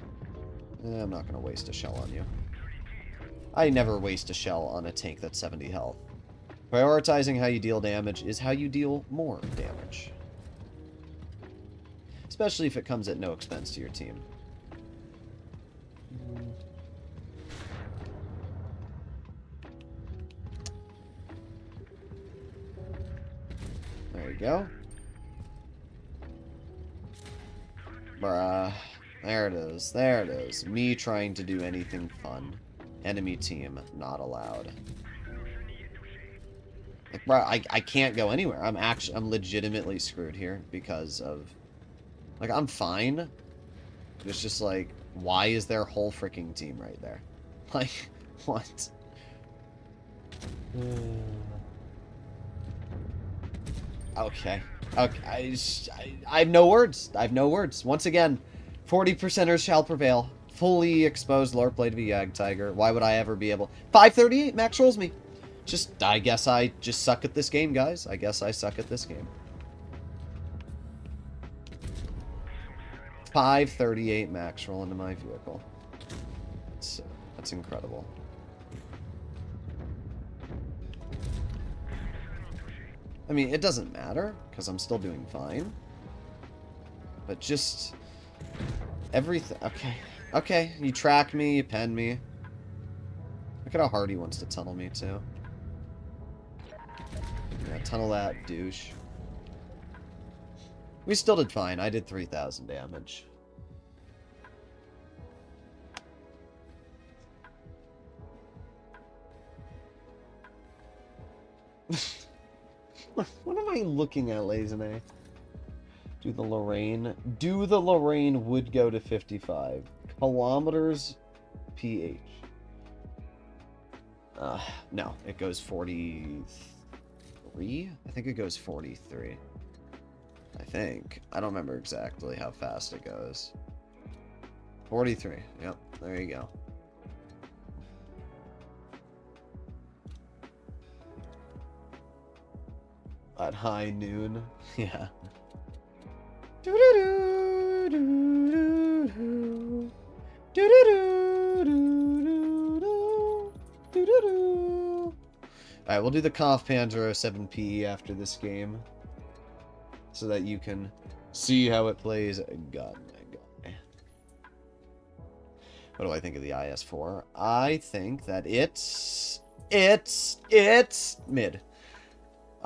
I'm not going to waste a shell on you. I never waste a shell on a tank that's 70 health. Prioritizing how you deal damage is how you deal more damage. Especially if it comes at no expense to your team. There you go. Bruh. There it is. There it is. Me trying to do anything fun. Enemy team not allowed. Like, bro, I can't go anywhere. I'm legitimately screwed here because of... like, I'm fine. It's just like, why is their whole freaking team right there? Like, what? Okay. Okay. I have no words. I have no words. Once again, 40%ers shall prevail. Fully exposed lore play to be Yag Tiger. Why would I ever be able... 538, max rolls me. I guess I just suck at this game, guys. I guess I suck at this game. 538 max roll into my vehicle. That's incredible. I mean, it doesn't matter, because I'm still doing fine. But just... everything... Okay. Okay, you track me, you pen me. Look at how hard he wants to tunnel me, too. Yeah, tunnel that, douche. We still did fine. I did 3,000 damage. What am I looking at, Lazine? Do the Lorraine. Do the Lorraine would go to 55. Kilometers pH. No, it goes 43? I think it goes 43. I think. I don't remember exactly how fast it goes. 43. Yep, there you go. At high noon. Yeah. Alright, we'll do the Conf Panzer 07P after this game. So that you can see how it plays. God, my God. What do I think of the IS-4? I think that it's mid.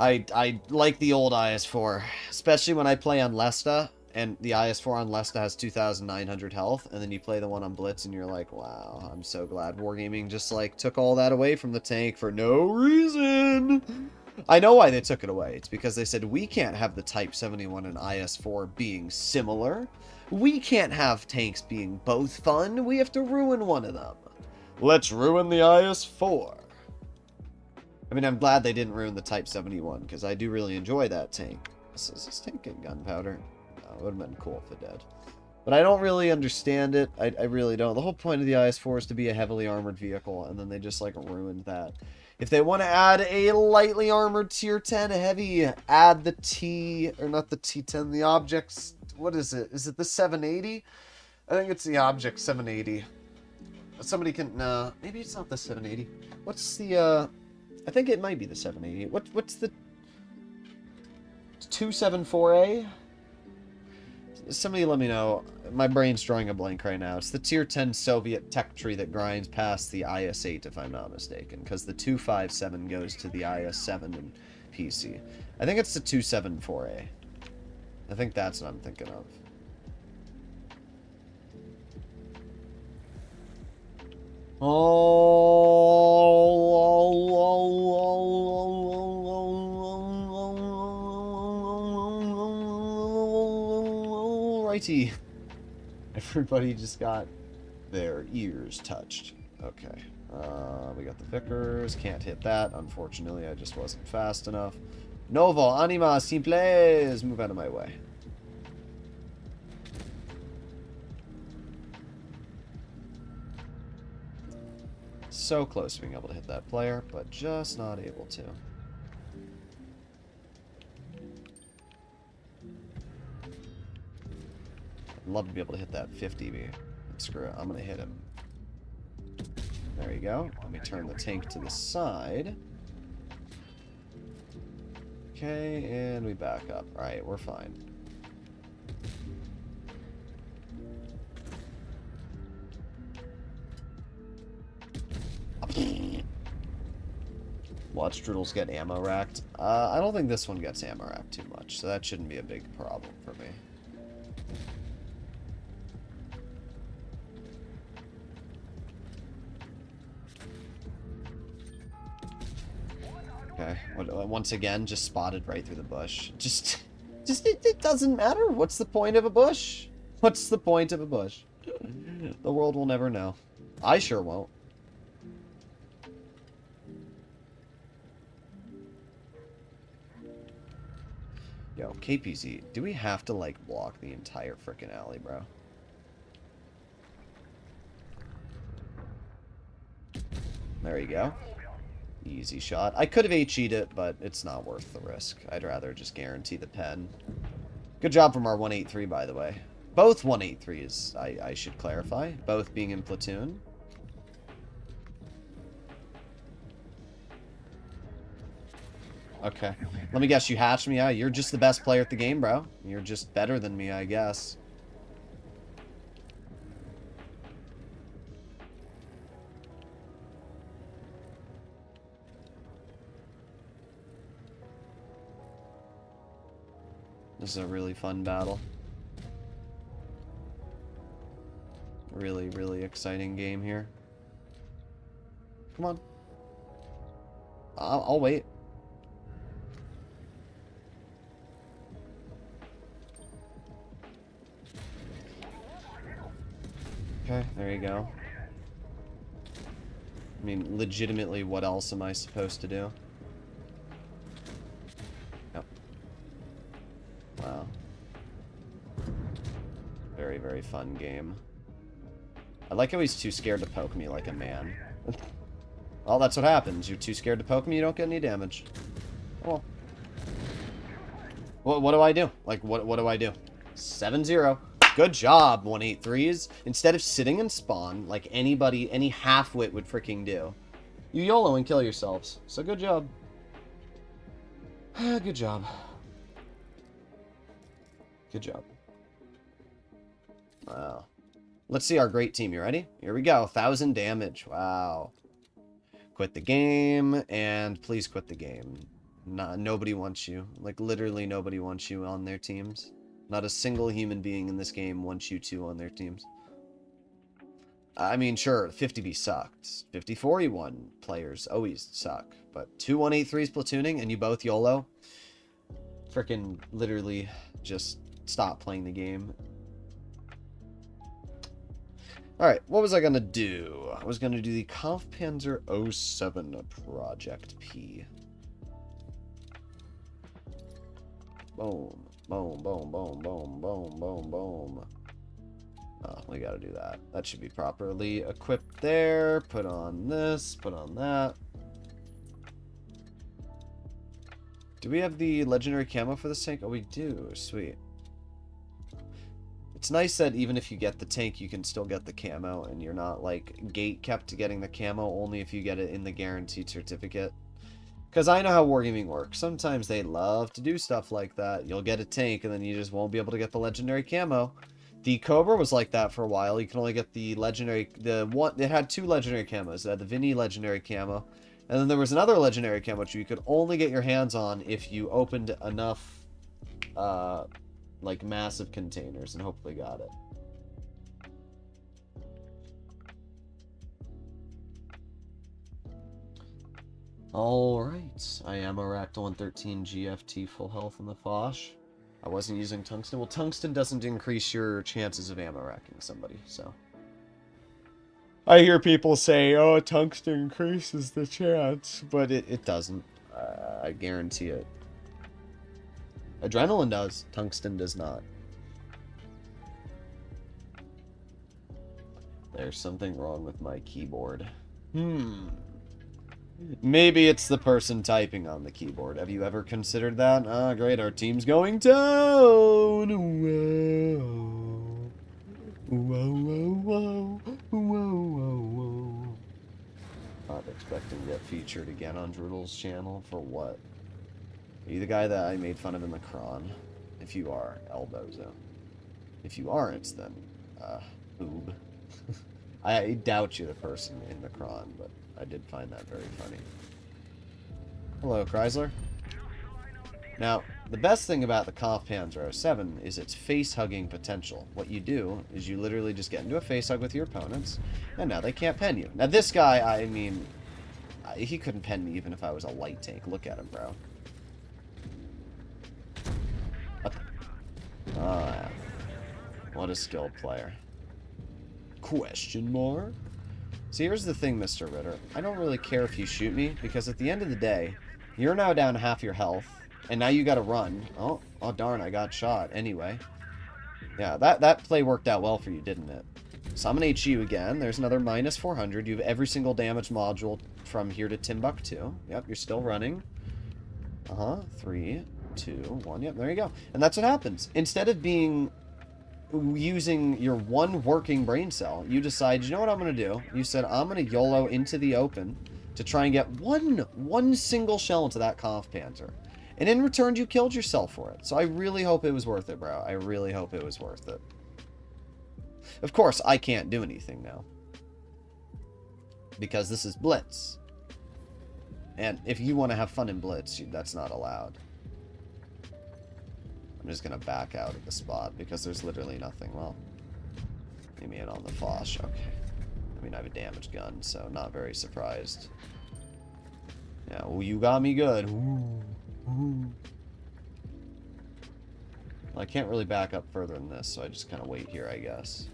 I like the old IS-4, especially when I play on Lesta, and the IS-4 on Lesta has 2,900 health, and then you play the one on Blitz, and you're like, wow, I'm so glad Wargaming just, like, took all that away from the tank for no reason. I know why they took it away. It's because they said, we can't have the Type 71 and IS-4 being similar. We can't have tanks being both fun. We have to ruin one of them. Let's ruin the IS-4. I mean, I'm glad they didn't ruin the Type 71, because I do really enjoy that tank. Is this tank getting gunpowder? No, it would have been cool if it did. But I don't really understand it. I really don't. The whole point of the IS-4 is to be a heavily armored vehicle, and then they just, like, ruined that. If they want to add a lightly armored tier 10, a heavy, add the T, or not the T10, the objects, what is it? Is it the 780? I think it's the object 780. Somebody can, nah, maybe it's not the 780. What's the, I think it might be the 780. What's the 274A? Somebody let me know. My brain's drawing a blank right now. It's the tier 10 Soviet tech tree that grinds past the IS-8, if I'm not mistaken, because the 257 goes to the IS-7 and PC. I think it's the 274A. I think that's what I'm thinking of. Righty. Everybody just got their ears touched. Okay. We got the Vickers. Can't hit that. Unfortunately, I just wasn't fast enough. Novo, anima, simples. Move out of my way. So close to being able to hit that player, but just not able to. I'd love to be able to hit that 50B. Screw it, I'm gonna hit him. There you go. Let me turn the tank to the side. Okay, and we back up. Alright, we're fine. Watch Droodles get ammo racked. I don't think this one gets ammo racked too much, so that shouldn't be a big problem for me. Okay, once again, just spotted right through the bush. Just it doesn't matter. What's the point of a bush? What's the point of a bush? The world will never know. I sure won't. Yo, KPZ, do we have to, like, block the entire frickin' alley, bro? There you go. Easy shot. I could have HE'd it, but it's not worth the risk. I'd rather just guarantee the pen. Good job from our 183, by the way. Both 183s, I should clarify. Both being in platoon. Okay. Let me guess, you hatched me? Yeah, you're just the best player at the game, bro. You're just better than me, I guess. This is a really fun battle. Really, really exciting game here. Come on. I'll wait. Okay, there you go. I mean, legitimately, what else am I supposed to do? Yep. Wow. Very, very fun game. I like how he's too scared to poke me like a man. Well, that's what happens. You're too scared to poke me, you don't get any damage. Oh. What do I do? Like, what do I do? 7-0. Good job, 183s. Instead of sitting in spawn, like anybody, any half-wit would freaking do, you YOLO and kill yourselves. So good job. Good job. Good job. Wow. Let's see our great team. You ready? Here we go. 1,000 damage. Wow. Quit the game, and please quit the game. Nobody wants you. Like, literally nobody wants you on their teams. Not a single human being in this game wants you two on their teams. I mean, sure, 50B sucked. 50-41 players always suck. But 2 183s platooning, and you both YOLO. Frickin' literally just stop playing the game. Alright, what was I gonna do? I was gonna do the Kampfpanzer 07 Project P. Boom. Boom, boom, boom, boom, boom, boom, boom. Oh, we gotta do that. That should be properly equipped there. Put on this, put on that. Do we have the legendary camo for this tank? Oh, we do. Sweet. It's nice that even if you get the tank, you can still get the camo, and you're not, like, gate-kept to getting the camo only if you get it in the guaranteed certificate. Because I know how wargaming works. Sometimes they love to do stuff like that. You'll get a tank, and then you just won't be able to get the legendary camo. The Cobra was like that for a while. You can only get the legendary... It had 2 legendary camos. It had the Vinny legendary camo. And then there was another legendary camo, which you could only get your hands on if you opened enough, like, massive containers, and hopefully got it. Alright, I am a Ractal 113 GFT full health in the Foch. I wasn't using tungsten. Well, tungsten doesn't increase your chances of ammo racking somebody, so. I hear people say, oh, tungsten increases the chance, but it doesn't. I guarantee it. Adrenaline does, tungsten does not. There's something wrong with my keyboard. Maybe it's the person typing on the keyboard. Have you ever considered that? Ah, great, our team's going down. Whoa. Whoa, whoa, whoa. Whoa, whoa, whoa. Not expecting to get featured again on Droodles' channel. For what? Are you the guy that I made fun of in the cron? If you are, Elbozo. If you aren't, then, oob. I doubt you're the person in the cron, but I did find that very funny. Hello, Chrysler. Now, the best thing about the Kampfpanzer 07 is its face-hugging potential. What you do is you literally just get into a face-hug with your opponents, and now they can't pen you. Now, this guy, I mean, he couldn't pen me even if I was a light tank. Look at him, bro. Ah, what a skilled player. Question mark? See, here's the thing, Mr. Ritter. I don't really care if you shoot me, because at the end of the day, you're now down to half your health, and now you gotta run. Oh darn, I got shot. Anyway. Yeah, that play worked out well for you, didn't it? So I'm gonna H you again. There's another minus 400. You have every single damage module from here to Timbuktu. Yep, you're still running. 3, 2, 1. Yep, there you go. And that's what happens. Instead of using your one working brain cell, you decide, you know what I'm going to do? You said, I'm going to YOLO into the open to try and get one single shell into that Conf Panzer. And in return, you killed yourself for it. So I really hope it was worth it, bro. I really hope it was worth it. Of course, I can't do anything now. Because this is Blitz. And if you want to have fun in Blitz, that's not allowed. I'm just going to back out of the spot because there's literally nothing. Well, leave me in on the Foch. Okay. I mean, I have a damaged gun, so not very surprised. Yeah, well, you got me good. Ooh. Ooh. Well, I can't really back up further than this, so I just kind of wait here, I guess.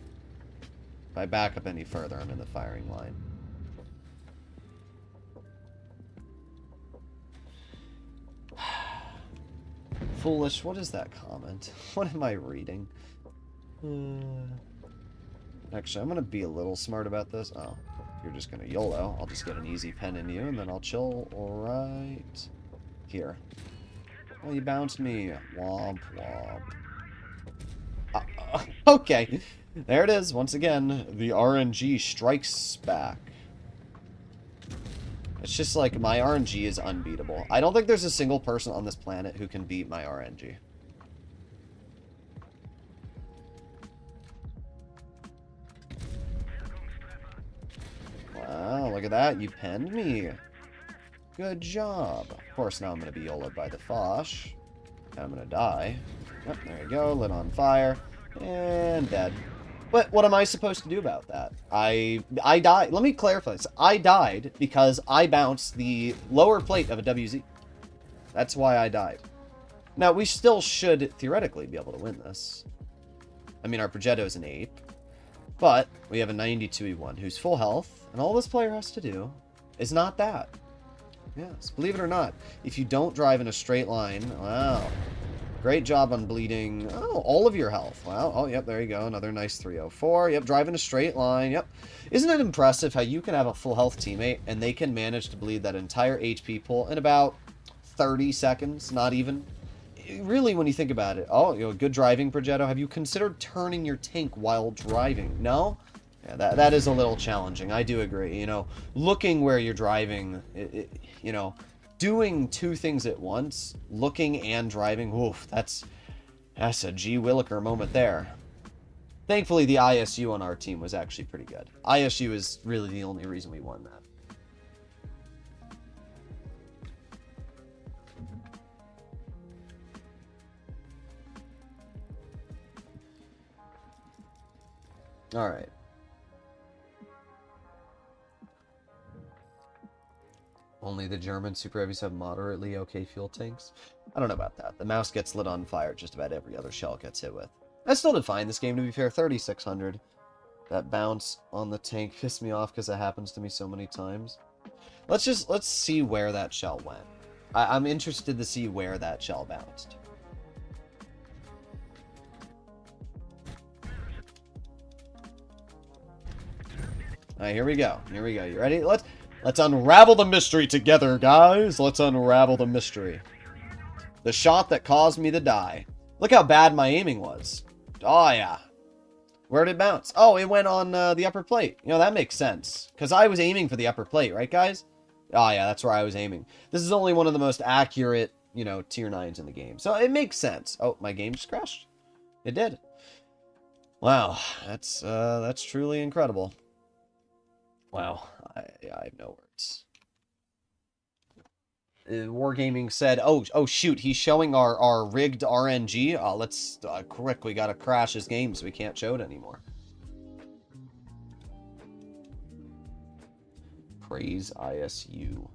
If I back up any further, I'm in the firing line. Foolish, what is that comment? What am I reading? Actually, I'm going to be a little smart about this. Oh, you're just going to YOLO. I'll just get an easy pen in you, and then I'll chill right here. Oh, you bounced me. Womp, womp. Okay. There it is. Once again, the RNG strikes back. It's just like, my RNG is unbeatable. I don't think there's a single person on this planet who can beat my RNG. Wow, look at that. You penned me. Good job. Of course, now I'm going to be YOLO'd by the Foch. And I'm going to die. Yep, there you go. Lit on fire. And dead. But what am I supposed to do about that? I died. Let me clarify this. I died because I bounced the lower plate of a WZ. That's why I died. Now, we still should theoretically be able to win this. I mean, our Progetto's an ape. But we have a 92E1 who's full health. And all this player has to do is not that. Yes, believe it or not. If you don't drive in a straight line, wow. Great job on bleeding. Oh, all of your health. Wow. Oh, yep, there you go. Another nice 304. Yep, driving a straight line. Yep. Isn't it impressive how you can have a full health teammate and they can manage to bleed that entire HP pool in about 30 seconds? Not even. Really, when you think about it. Oh, good driving, Progetto. Have you considered turning your tank while driving? No? Yeah, that is a little challenging. I do agree. You know, looking where you're driving, you know, doing two things at once, looking and driving, oof, that's a G. Williker moment there. Thankfully, the ISU on our team was actually pretty good. ISU is really the only reason we won that. All right. Only the German Super Heavies have moderately okay fuel tanks. I don't know about that. The mouse gets lit on fire just about every other shell it gets hit with. I still did fine this game, to be fair. 3,600. That bounce on the tank pissed me off because it happens to me so many times. Let's see where that shell went. I'm interested to see where that shell bounced. Alright, here we go. Here we go. You ready? Let's unravel the mystery together, guys. Let's unravel the mystery. The shot that caused me to die. Look how bad my aiming was. Oh, yeah. Where did it bounce? Oh, it went on the upper plate. You know, that makes sense. Because I was aiming for the upper plate, right, guys? Oh, yeah, that's where I was aiming. This is only one of the most accurate, you know, tier 9s in the game. So it makes sense. Oh, my game just crashed. It did. Wow, that's truly incredible. Wow, I have no words. Wargaming said, oh shoot, he's showing our rigged RNG. Let's quick, we gotta crash his game so we can't show it anymore. Praise ISU.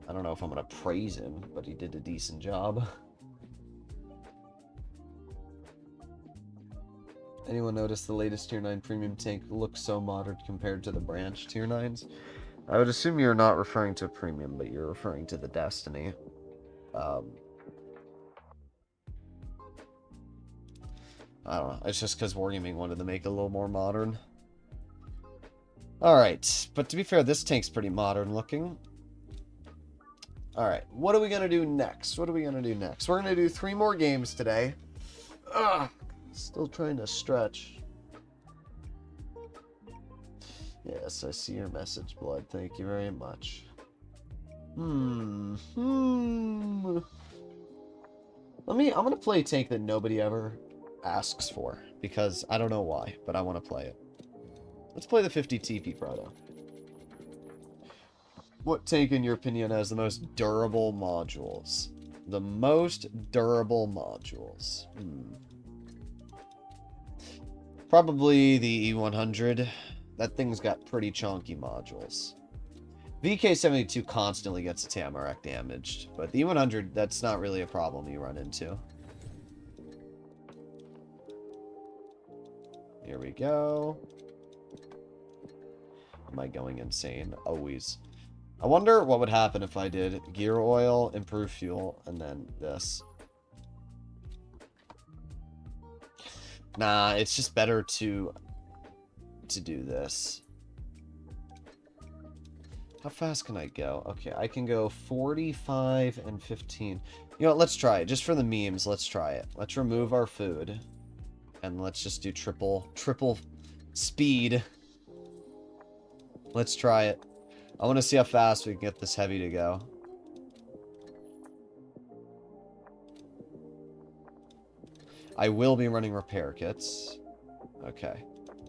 I don't know if I'm gonna praise him, but he did a decent job. Anyone notice the latest tier 9 premium tank looks so modern compared to the branch tier 9s? I would assume you're not referring to premium, but you're referring to the Destiny. I don't know. It's just because Wargaming wanted to make it a little more modern. Alright, but to be fair, this tank's pretty modern looking. Alright, what are we going to do next? We're going to do 3 more games today. Ugh. Still trying to stretch. Yes, I see your message, Blood. Thank you very much. I'm gonna play a tank that nobody ever asks for, because I don't know why, but I want to play it. Let's play the 50 TP Proto. What tank, in your opinion, has the most durable modules? The most durable modules. Probably the E100. That thing's got pretty chunky modules. VK72 constantly gets its Tamarack damaged, but the E100, that's not really a problem you run into. Here we go. Am I going insane? Always. I wonder what would happen if I did gear oil, improve fuel, and then this. Nah, it's just better to do this. How fast can I go? Okay, I can go 45 and 15. You know what, let's try it. Just for the memes, let's try it. Let's remove our food. And let's just do triple speed. Let's try it. I want to see how fast we can get this heavy to go. I will be running repair kits. Okay.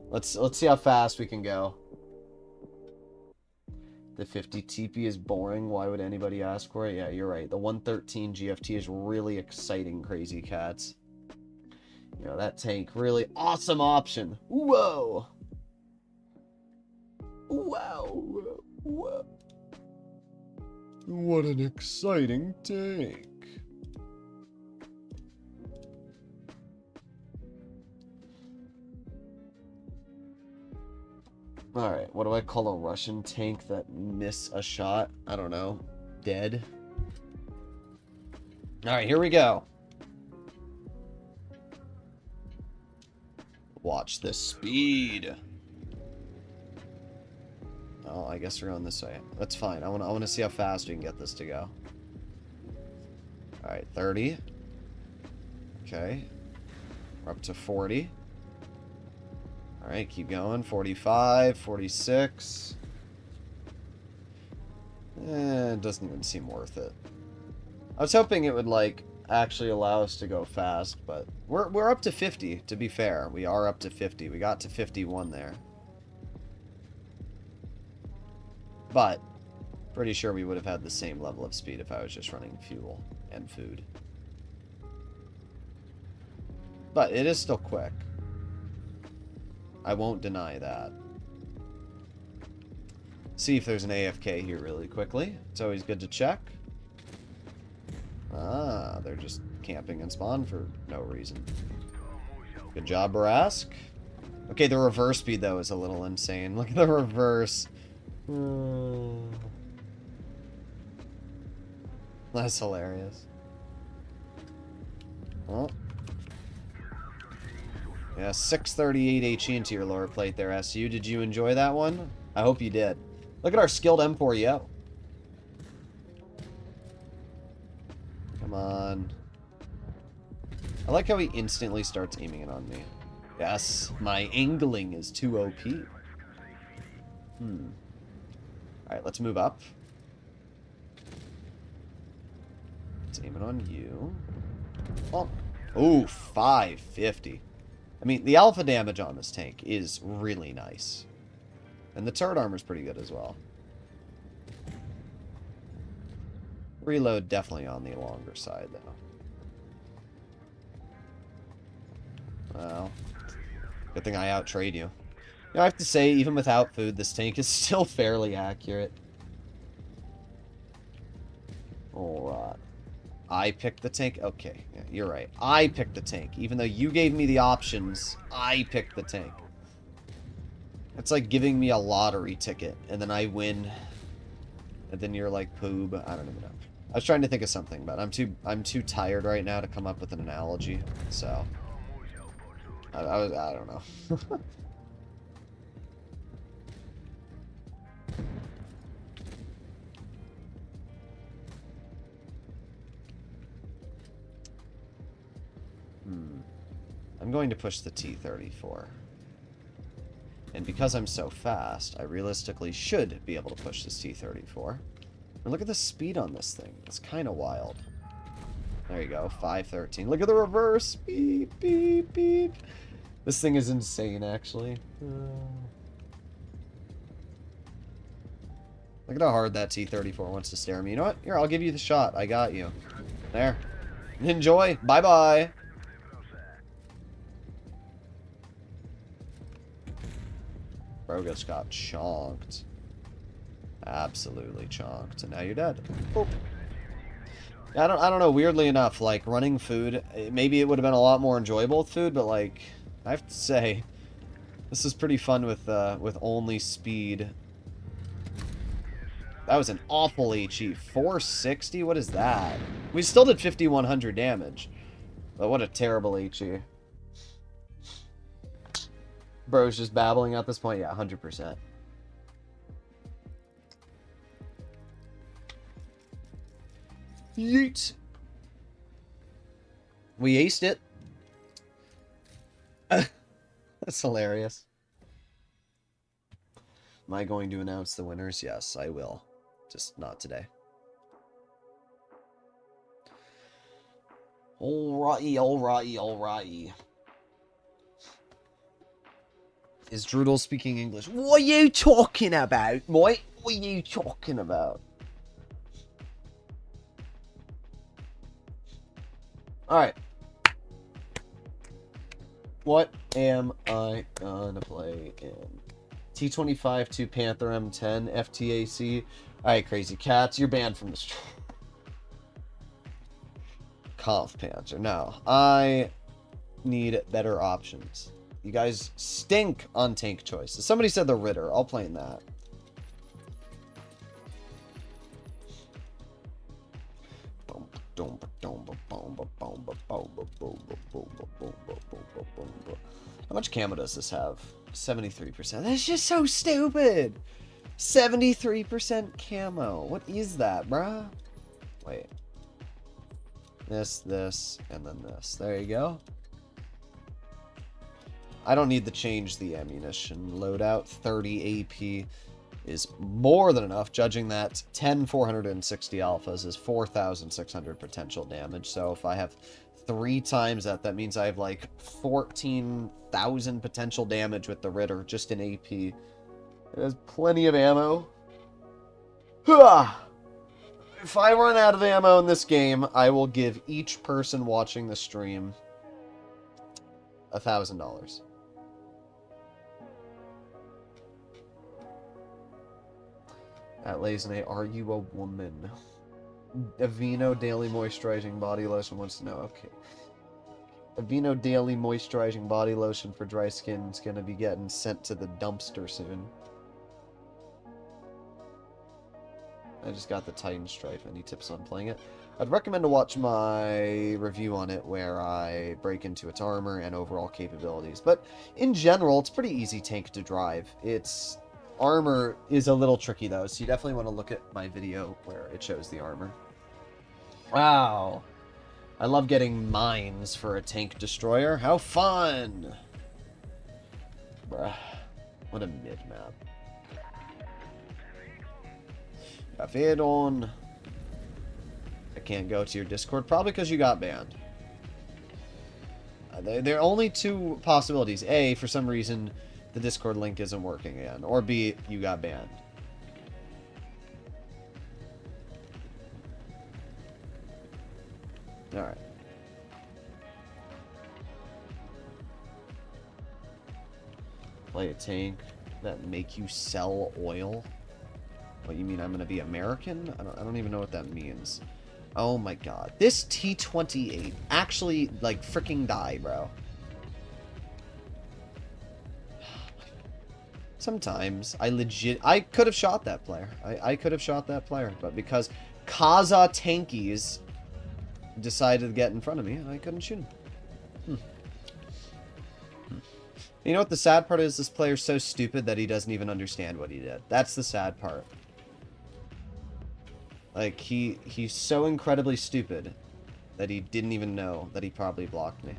Let's see how fast we can go. The 50 TP is boring. Why would anybody ask for it? Yeah, you're right. The 113 GFT is really exciting, crazy cats. You know, that tank, really awesome option. Whoa. Wow. Whoa. What an exciting tank. Alright, what do I call a Russian tank that miss a shot? I don't know. Dead? Alright, here we go. Watch the speed. Oh, I guess we're going this way. That's fine. I want to see how fast we can get this to go. Alright, 30. Okay. We're up to 40. Alright, keep going. 45, 46. It doesn't even seem worth it. I was hoping it would, like, actually allow us to go fast, but we're up to 50, to be fair. We are up to 50. We got to 51 there. But, pretty sure we would have had the same level of speed if I was just running fuel and food. But it is still quick. I won't deny that. See if there's an AFK here really quickly. It's always good to check. Ah, they're just camping and spawn for no reason. Good job, Barask. Okay, the reverse speed, though, is a little insane. Look at the reverse. That's hilarious. Well. Yeah, 638 HE into your lower plate there, SU. Did you enjoy that one? I hope you did. Look at our skilled M4EO. Come on. I like how he instantly starts aiming it on me. Yes, my angling is too OP. Alright, let's move up. Let's aim it on you. Oh, ooh, 550. I mean, the alpha damage on this tank is really nice. And the turret armor is pretty good as well. Reload definitely on the longer side, though. Well, good thing I outtrade you. You know, I have to say, even without food, this tank is still fairly accurate. Alright. I picked the tank? Okay, yeah, you're right. I picked the tank. Even though you gave me the options, I picked the tank. It's like giving me a lottery ticket, and then I win. And then you're like, poob. I don't even know. I was trying to think of something, but I'm too tired right now to come up with an analogy. So I don't know. I'm going to push the T-34. And because I'm so fast, I realistically should be able to push this T-34. And look at the speed on this thing. It's kind of wild. There you go, 513. Look at the reverse. Beep, beep, beep. This thing is insane, actually. Look at how hard that T-34 wants to stare at me. You know what? Here, I'll give you the shot. I got you. There. Enjoy. Bye-bye. Bro just got chonked. Absolutely chonked. And now you're dead. Boop. I don't know, weirdly enough, like, running food, maybe it would have been a lot more enjoyable with food, but, like, I have to say, this is pretty fun with only speed. That was an awful HE. 460? What is that? We still did 5,100 damage. But what a terrible HE. Bro's just babbling at this point? Yeah, 100%. Yeet. We aced it. That's hilarious. Am I going to announce the winners? Yes, I will. Just not today. Alrighty, alrighty, alrighty. Is Droodles speaking English? What are you talking about, mate? What are you talking about? Alright. What am I gonna play in? T25 to Panther M10 FTAC. Alright, Crazy Cats, you're banned from the stream. Conf Panther. No, I need better options. You guys stink on tank choices. Somebody said the Ritter. I'll play in that. How much camo does this have? 73%. That's just so stupid. 73% camo. What is that, bruh? Wait. This, and then this. There you go. I don't need to change the ammunition loadout. 30 AP is more than enough, judging that 10 460 alphas is 4,600 potential damage. So if I have 3 times that, that means I have like 14,000 potential damage with the Ritter just in AP. It has plenty of ammo. If I run out of ammo in this game, I will give each person watching the stream $1,000. At Lazenay, are you a woman? Aveeno Daily Moisturizing Body Lotion wants to know. Okay. Aveeno Daily Moisturizing Body Lotion for dry skin is going to be getting sent to the dumpster soon. I just got the Titan Strife. Any tips on playing it? I'd recommend to watch my review on it where I break into its armor and overall capabilities. But in general, it's pretty easy tank to drive. Its armor is a little tricky though, so you definitely want to look at my video where it shows the armor. Wow. I love getting mines for a tank destroyer. How fun! Bruh. What a mid-map. Cafe on. I can't go to your Discord, probably because you got banned. There are only 2 possibilities. A, for some reason, the Discord link isn't working again. Or B, you got banned. Alright. Play a tank that make you sell oil? What, you mean I'm gonna be American? I don't even know what that means. Oh my god. This T-28 actually, like, freaking die, bro. Sometimes I could have shot that player. I could have shot that player, but because Kaza Tankies decided to get in front of me, I couldn't shoot him. You know what the sad part is? This player's so stupid that he doesn't even understand what he did. That's the sad part. Like, he's so incredibly stupid that he didn't even know that he probably blocked me.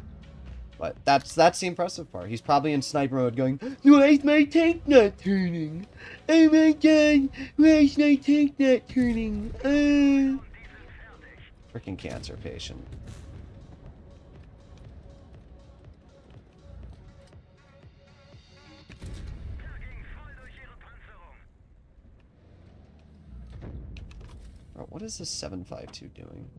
But that's the impressive part. He's probably in sniper mode going, why is my tank not turning? Oh my god, why is my tank not turning? Freaking cancer patient. Oh, what is this 752 doing?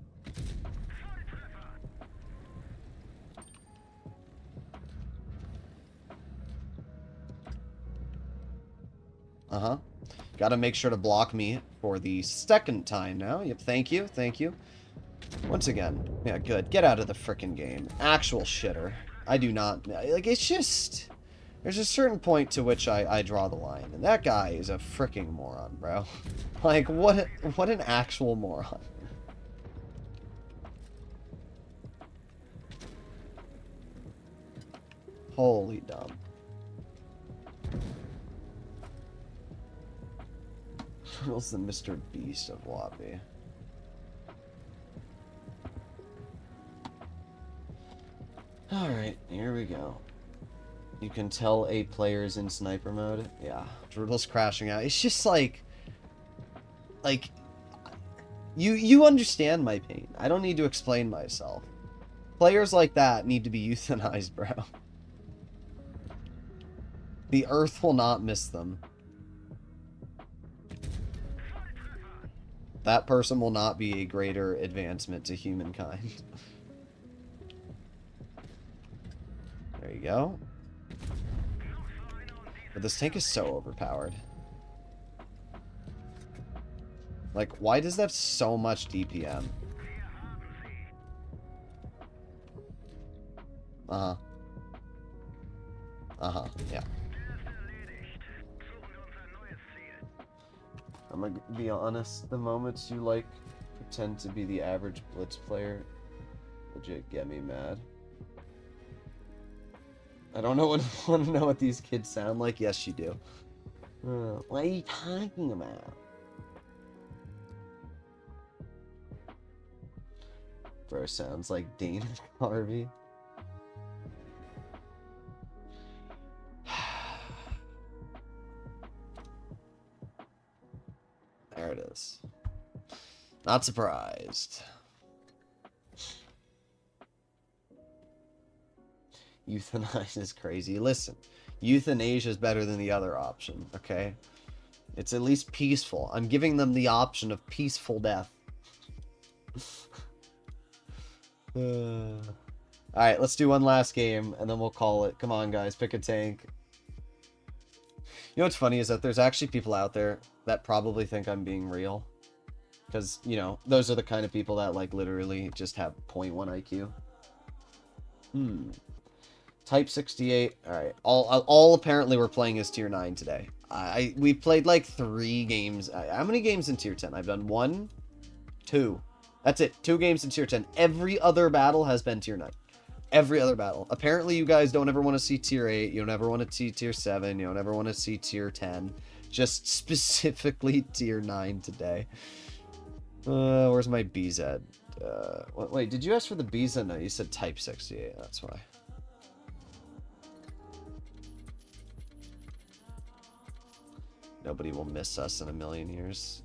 Uh-huh. Gotta make sure to block me for the second time now. Yep, thank you, thank you. Once again. Yeah, good. Get out of the frickin' game. Actual shitter. I do not... Like, it's just... There's a certain point to which I draw the line. And that guy is a fricking moron, bro. Like, what an actual moron. Holy dumb. Droodles the Mr. Beast of Wappy. Alright, here we go. You can tell a player's in sniper mode. Yeah, Droodles crashing out. It's just like you understand my pain. I don't need to explain myself. Players like that need to be euthanized, bro. The earth will not miss them. That person will not be a greater advancement to humankind. There you go. But this tank is so overpowered. Like, why does that have so much DPM? Uh-huh. Uh-huh, yeah. I'm gonna be honest, the moments you, like, pretend to be the average Blitz player legit get me mad. I don't know want to know what these kids sound like. Yes, you do. What are you talking about? Bro sounds like Dana Carvey. There it is. Not surprised. Euthanize is crazy. Listen, euthanasia is better than the other option, okay? It's at least peaceful. I'm giving them the option of peaceful death. Alright, let's do one last game, and then we'll call it. Come on, guys, pick a tank. You know what's funny is that there's actually people out there that probably think I'm being real. Because, you know, those are the kind of people that, like, literally just have 0.1 IQ. Type 68. Alright. All apparently we're playing is tier 9 today. We played like 3 games. How many games in tier 10? I've done 1, 2. That's it. 2 games in tier 10. Every other battle has been tier 9. Every other battle. Apparently you guys don't ever want to see tier 8. You don't ever want to see tier 7. You don't ever want to see tier 10. Just specifically tier 9 today. Where's my BZ? Wait, did you ask for the BZ? No, you said type 68. That's why. Nobody will miss us in a million years.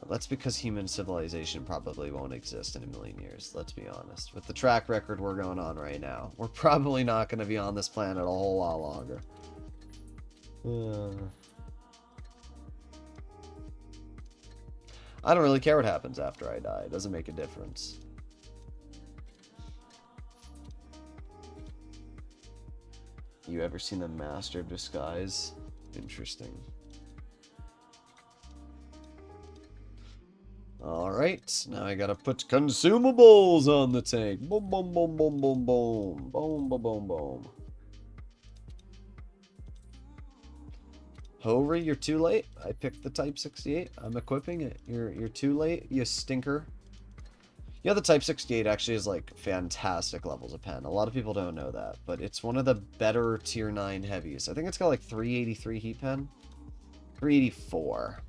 That's because human civilization probably won't exist in a million years, let's be honest. With the track record we're going on right now, we're probably not going to be on this planet a whole lot longer. I don't really care what happens after I die. It doesn't make a difference. You ever seen the Master of Disguise? Interesting. Alright, now I gotta put consumables on the tank. Boom, boom, boom, boom, boom, boom. Boom, boom, boom, boom. Hori, you're too late. I picked the Type 68. I'm equipping it. You're too late, you stinker. Yeah, the Type 68 actually is like fantastic levels of pen. A lot of people don't know that, but it's one of the better tier 9 heavies. I think it's got like 383 heat pen. 384.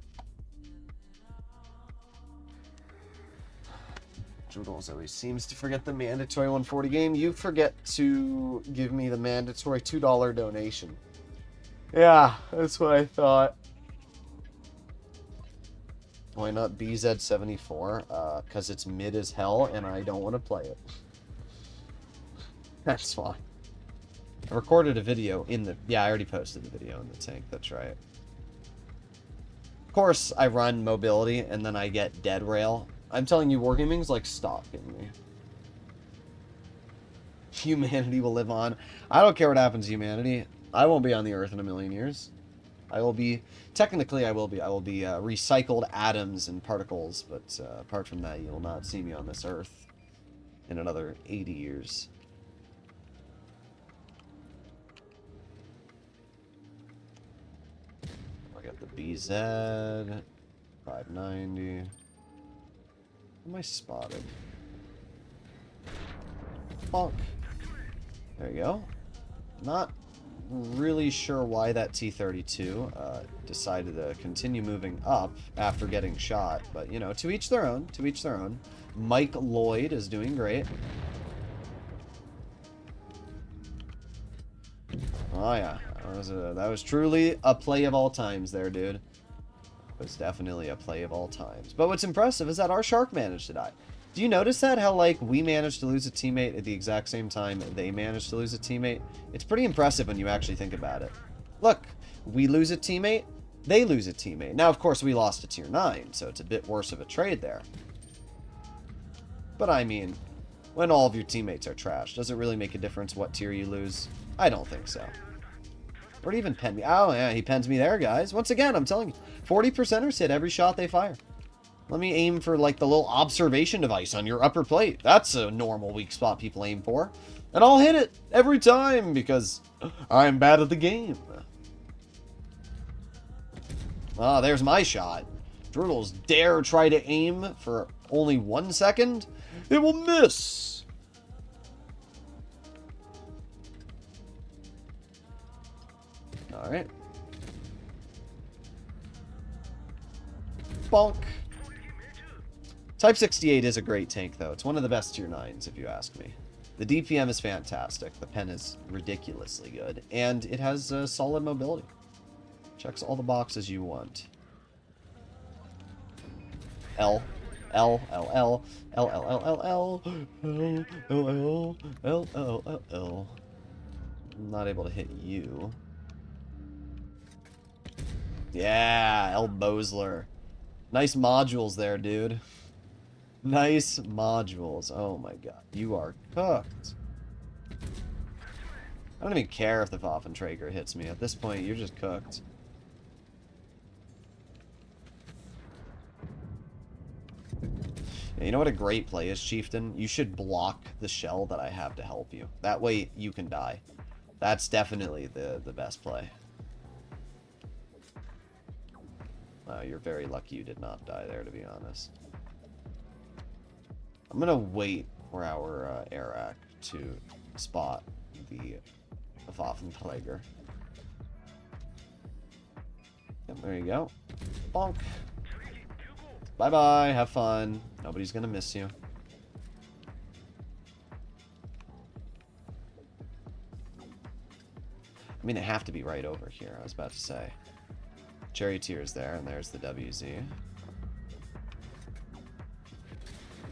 Droodles always seems to forget the mandatory 140 game. You forget to give me the mandatory $2 donation. Yeah, that's what I thought. Why not BZ74? Because it's mid as hell and I don't want to play it. That's why. I recorded a video in the... Yeah, I already posted the video in the tank. That's right. Of course, I run mobility and then I get dead rail. I'm telling you, Wargaming's like stalking me. Humanity will live on. I don't care what happens to humanity. I won't be on the Earth in a million years. I will be... Technically, I will be recycled atoms and particles, but apart from that, you will not see me on this Earth in another 80 years. I got the BZ, 590. Am I spotted? Bonk. There you go. Not really sure why that T-32 decided to continue moving up after getting shot, but you know, to each their own, to each their own. Mike Lloyd is doing great. Oh yeah, that was truly a play of all times there, dude. It was definitely a play of all times. But what's impressive is that our shark managed to die. Do you notice that? How, like, we managed to lose a teammate at the exact same time they managed to lose a teammate? It's pretty impressive when you actually think about it. Look, we lose a teammate, they lose a teammate. Now, of course, we lost a tier 9, so it's a bit worse of a trade there. But, I mean, when all of your teammates are trash, does it really make a difference what tier you lose? I don't think so. Where'd he even pen me? Oh, yeah, he pens me there, guys. Once again, I'm telling you, 40%ers hit every shot they fire. Let me aim for, like, the little observation device on your upper plate. That's a normal weak spot people aim for. And I'll hit it every time because I'm bad at the game. Ah, there's my shot. Droodles dare try to aim for only 1 second. It will miss. All right. Bonk. Type 68 is a great tank, though. It's one of the best tier 9s, if you ask me. The DPM is fantastic. The pen is ridiculously good. And it has solid mobility. Checks all the boxes you want. L. L, L, L, L, L, L, L, L, L, L, L, L, L, L. I'm not able to hit you. Yeah, L. Bosler. Nice modules there, dude. Nice modules. Oh my god. You are cooked. I don't even care if the Waffenträger hits me. At this point, you're just cooked. Yeah, you know what a great play is, Chieftain? You should block the shell that I have to help you. That way, you can die. That's definitely the best play. You're very lucky you did not die there, to be honest. I'm gonna wait for our Arak to spot the Waffenträger. Yep, there you go. Bonk. Bye-bye. Have fun. Nobody's gonna miss you. I mean, they have to be right over here, I was about to say. Charioteer's there, and there's the WZ.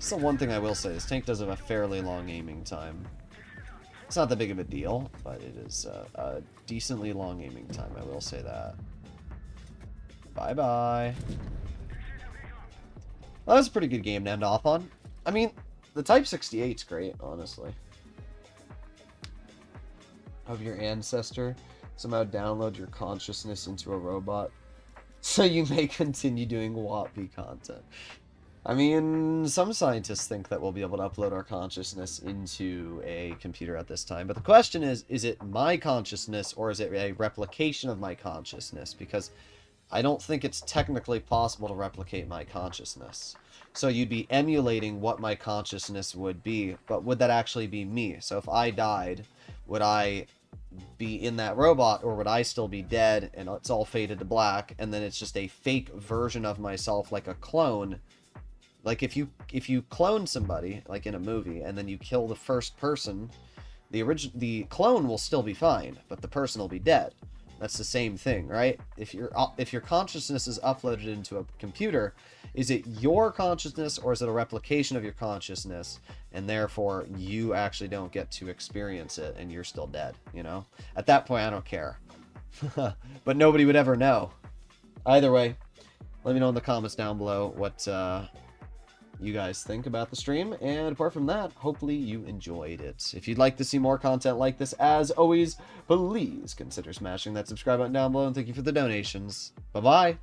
So one thing I will say, this tank does have a fairly long aiming time. It's not that big of a deal, but it is a decently long aiming time, I will say that. Bye-bye. Well, that was a pretty good game to end off on. I mean, the Type 68's great, honestly. Of your ancestor, somehow download your consciousness into a robot, so you may continue doing WAP content. I mean, some scientists think that we'll be able to upload our consciousness into a computer at this time. But the question is it my consciousness or is it a replication of my consciousness? Because I don't think it's technically possible to replicate my consciousness. So you'd be emulating what my consciousness would be, but would that actually be me? So if I died, would I be in that robot, or would I still be dead and it's all faded to black, and then it's just a fake version of myself, like a clone, Like, if you clone somebody, like in a movie, and then you kill the first person, the clone will still be fine, but the person will be dead. That's the same thing, right? If your consciousness is uploaded into a computer, is it your consciousness or is it a replication of your consciousness, and therefore you actually don't get to experience it and you're still dead, you know? At that point, I don't care. But nobody would ever know. Either way, let me know in the comments down below what you guys think about the stream, and apart from that, hopefully you enjoyed it. If you'd like to see more content like this, as always, please consider smashing that subscribe button down below, and thank you for the donations. Bye-bye!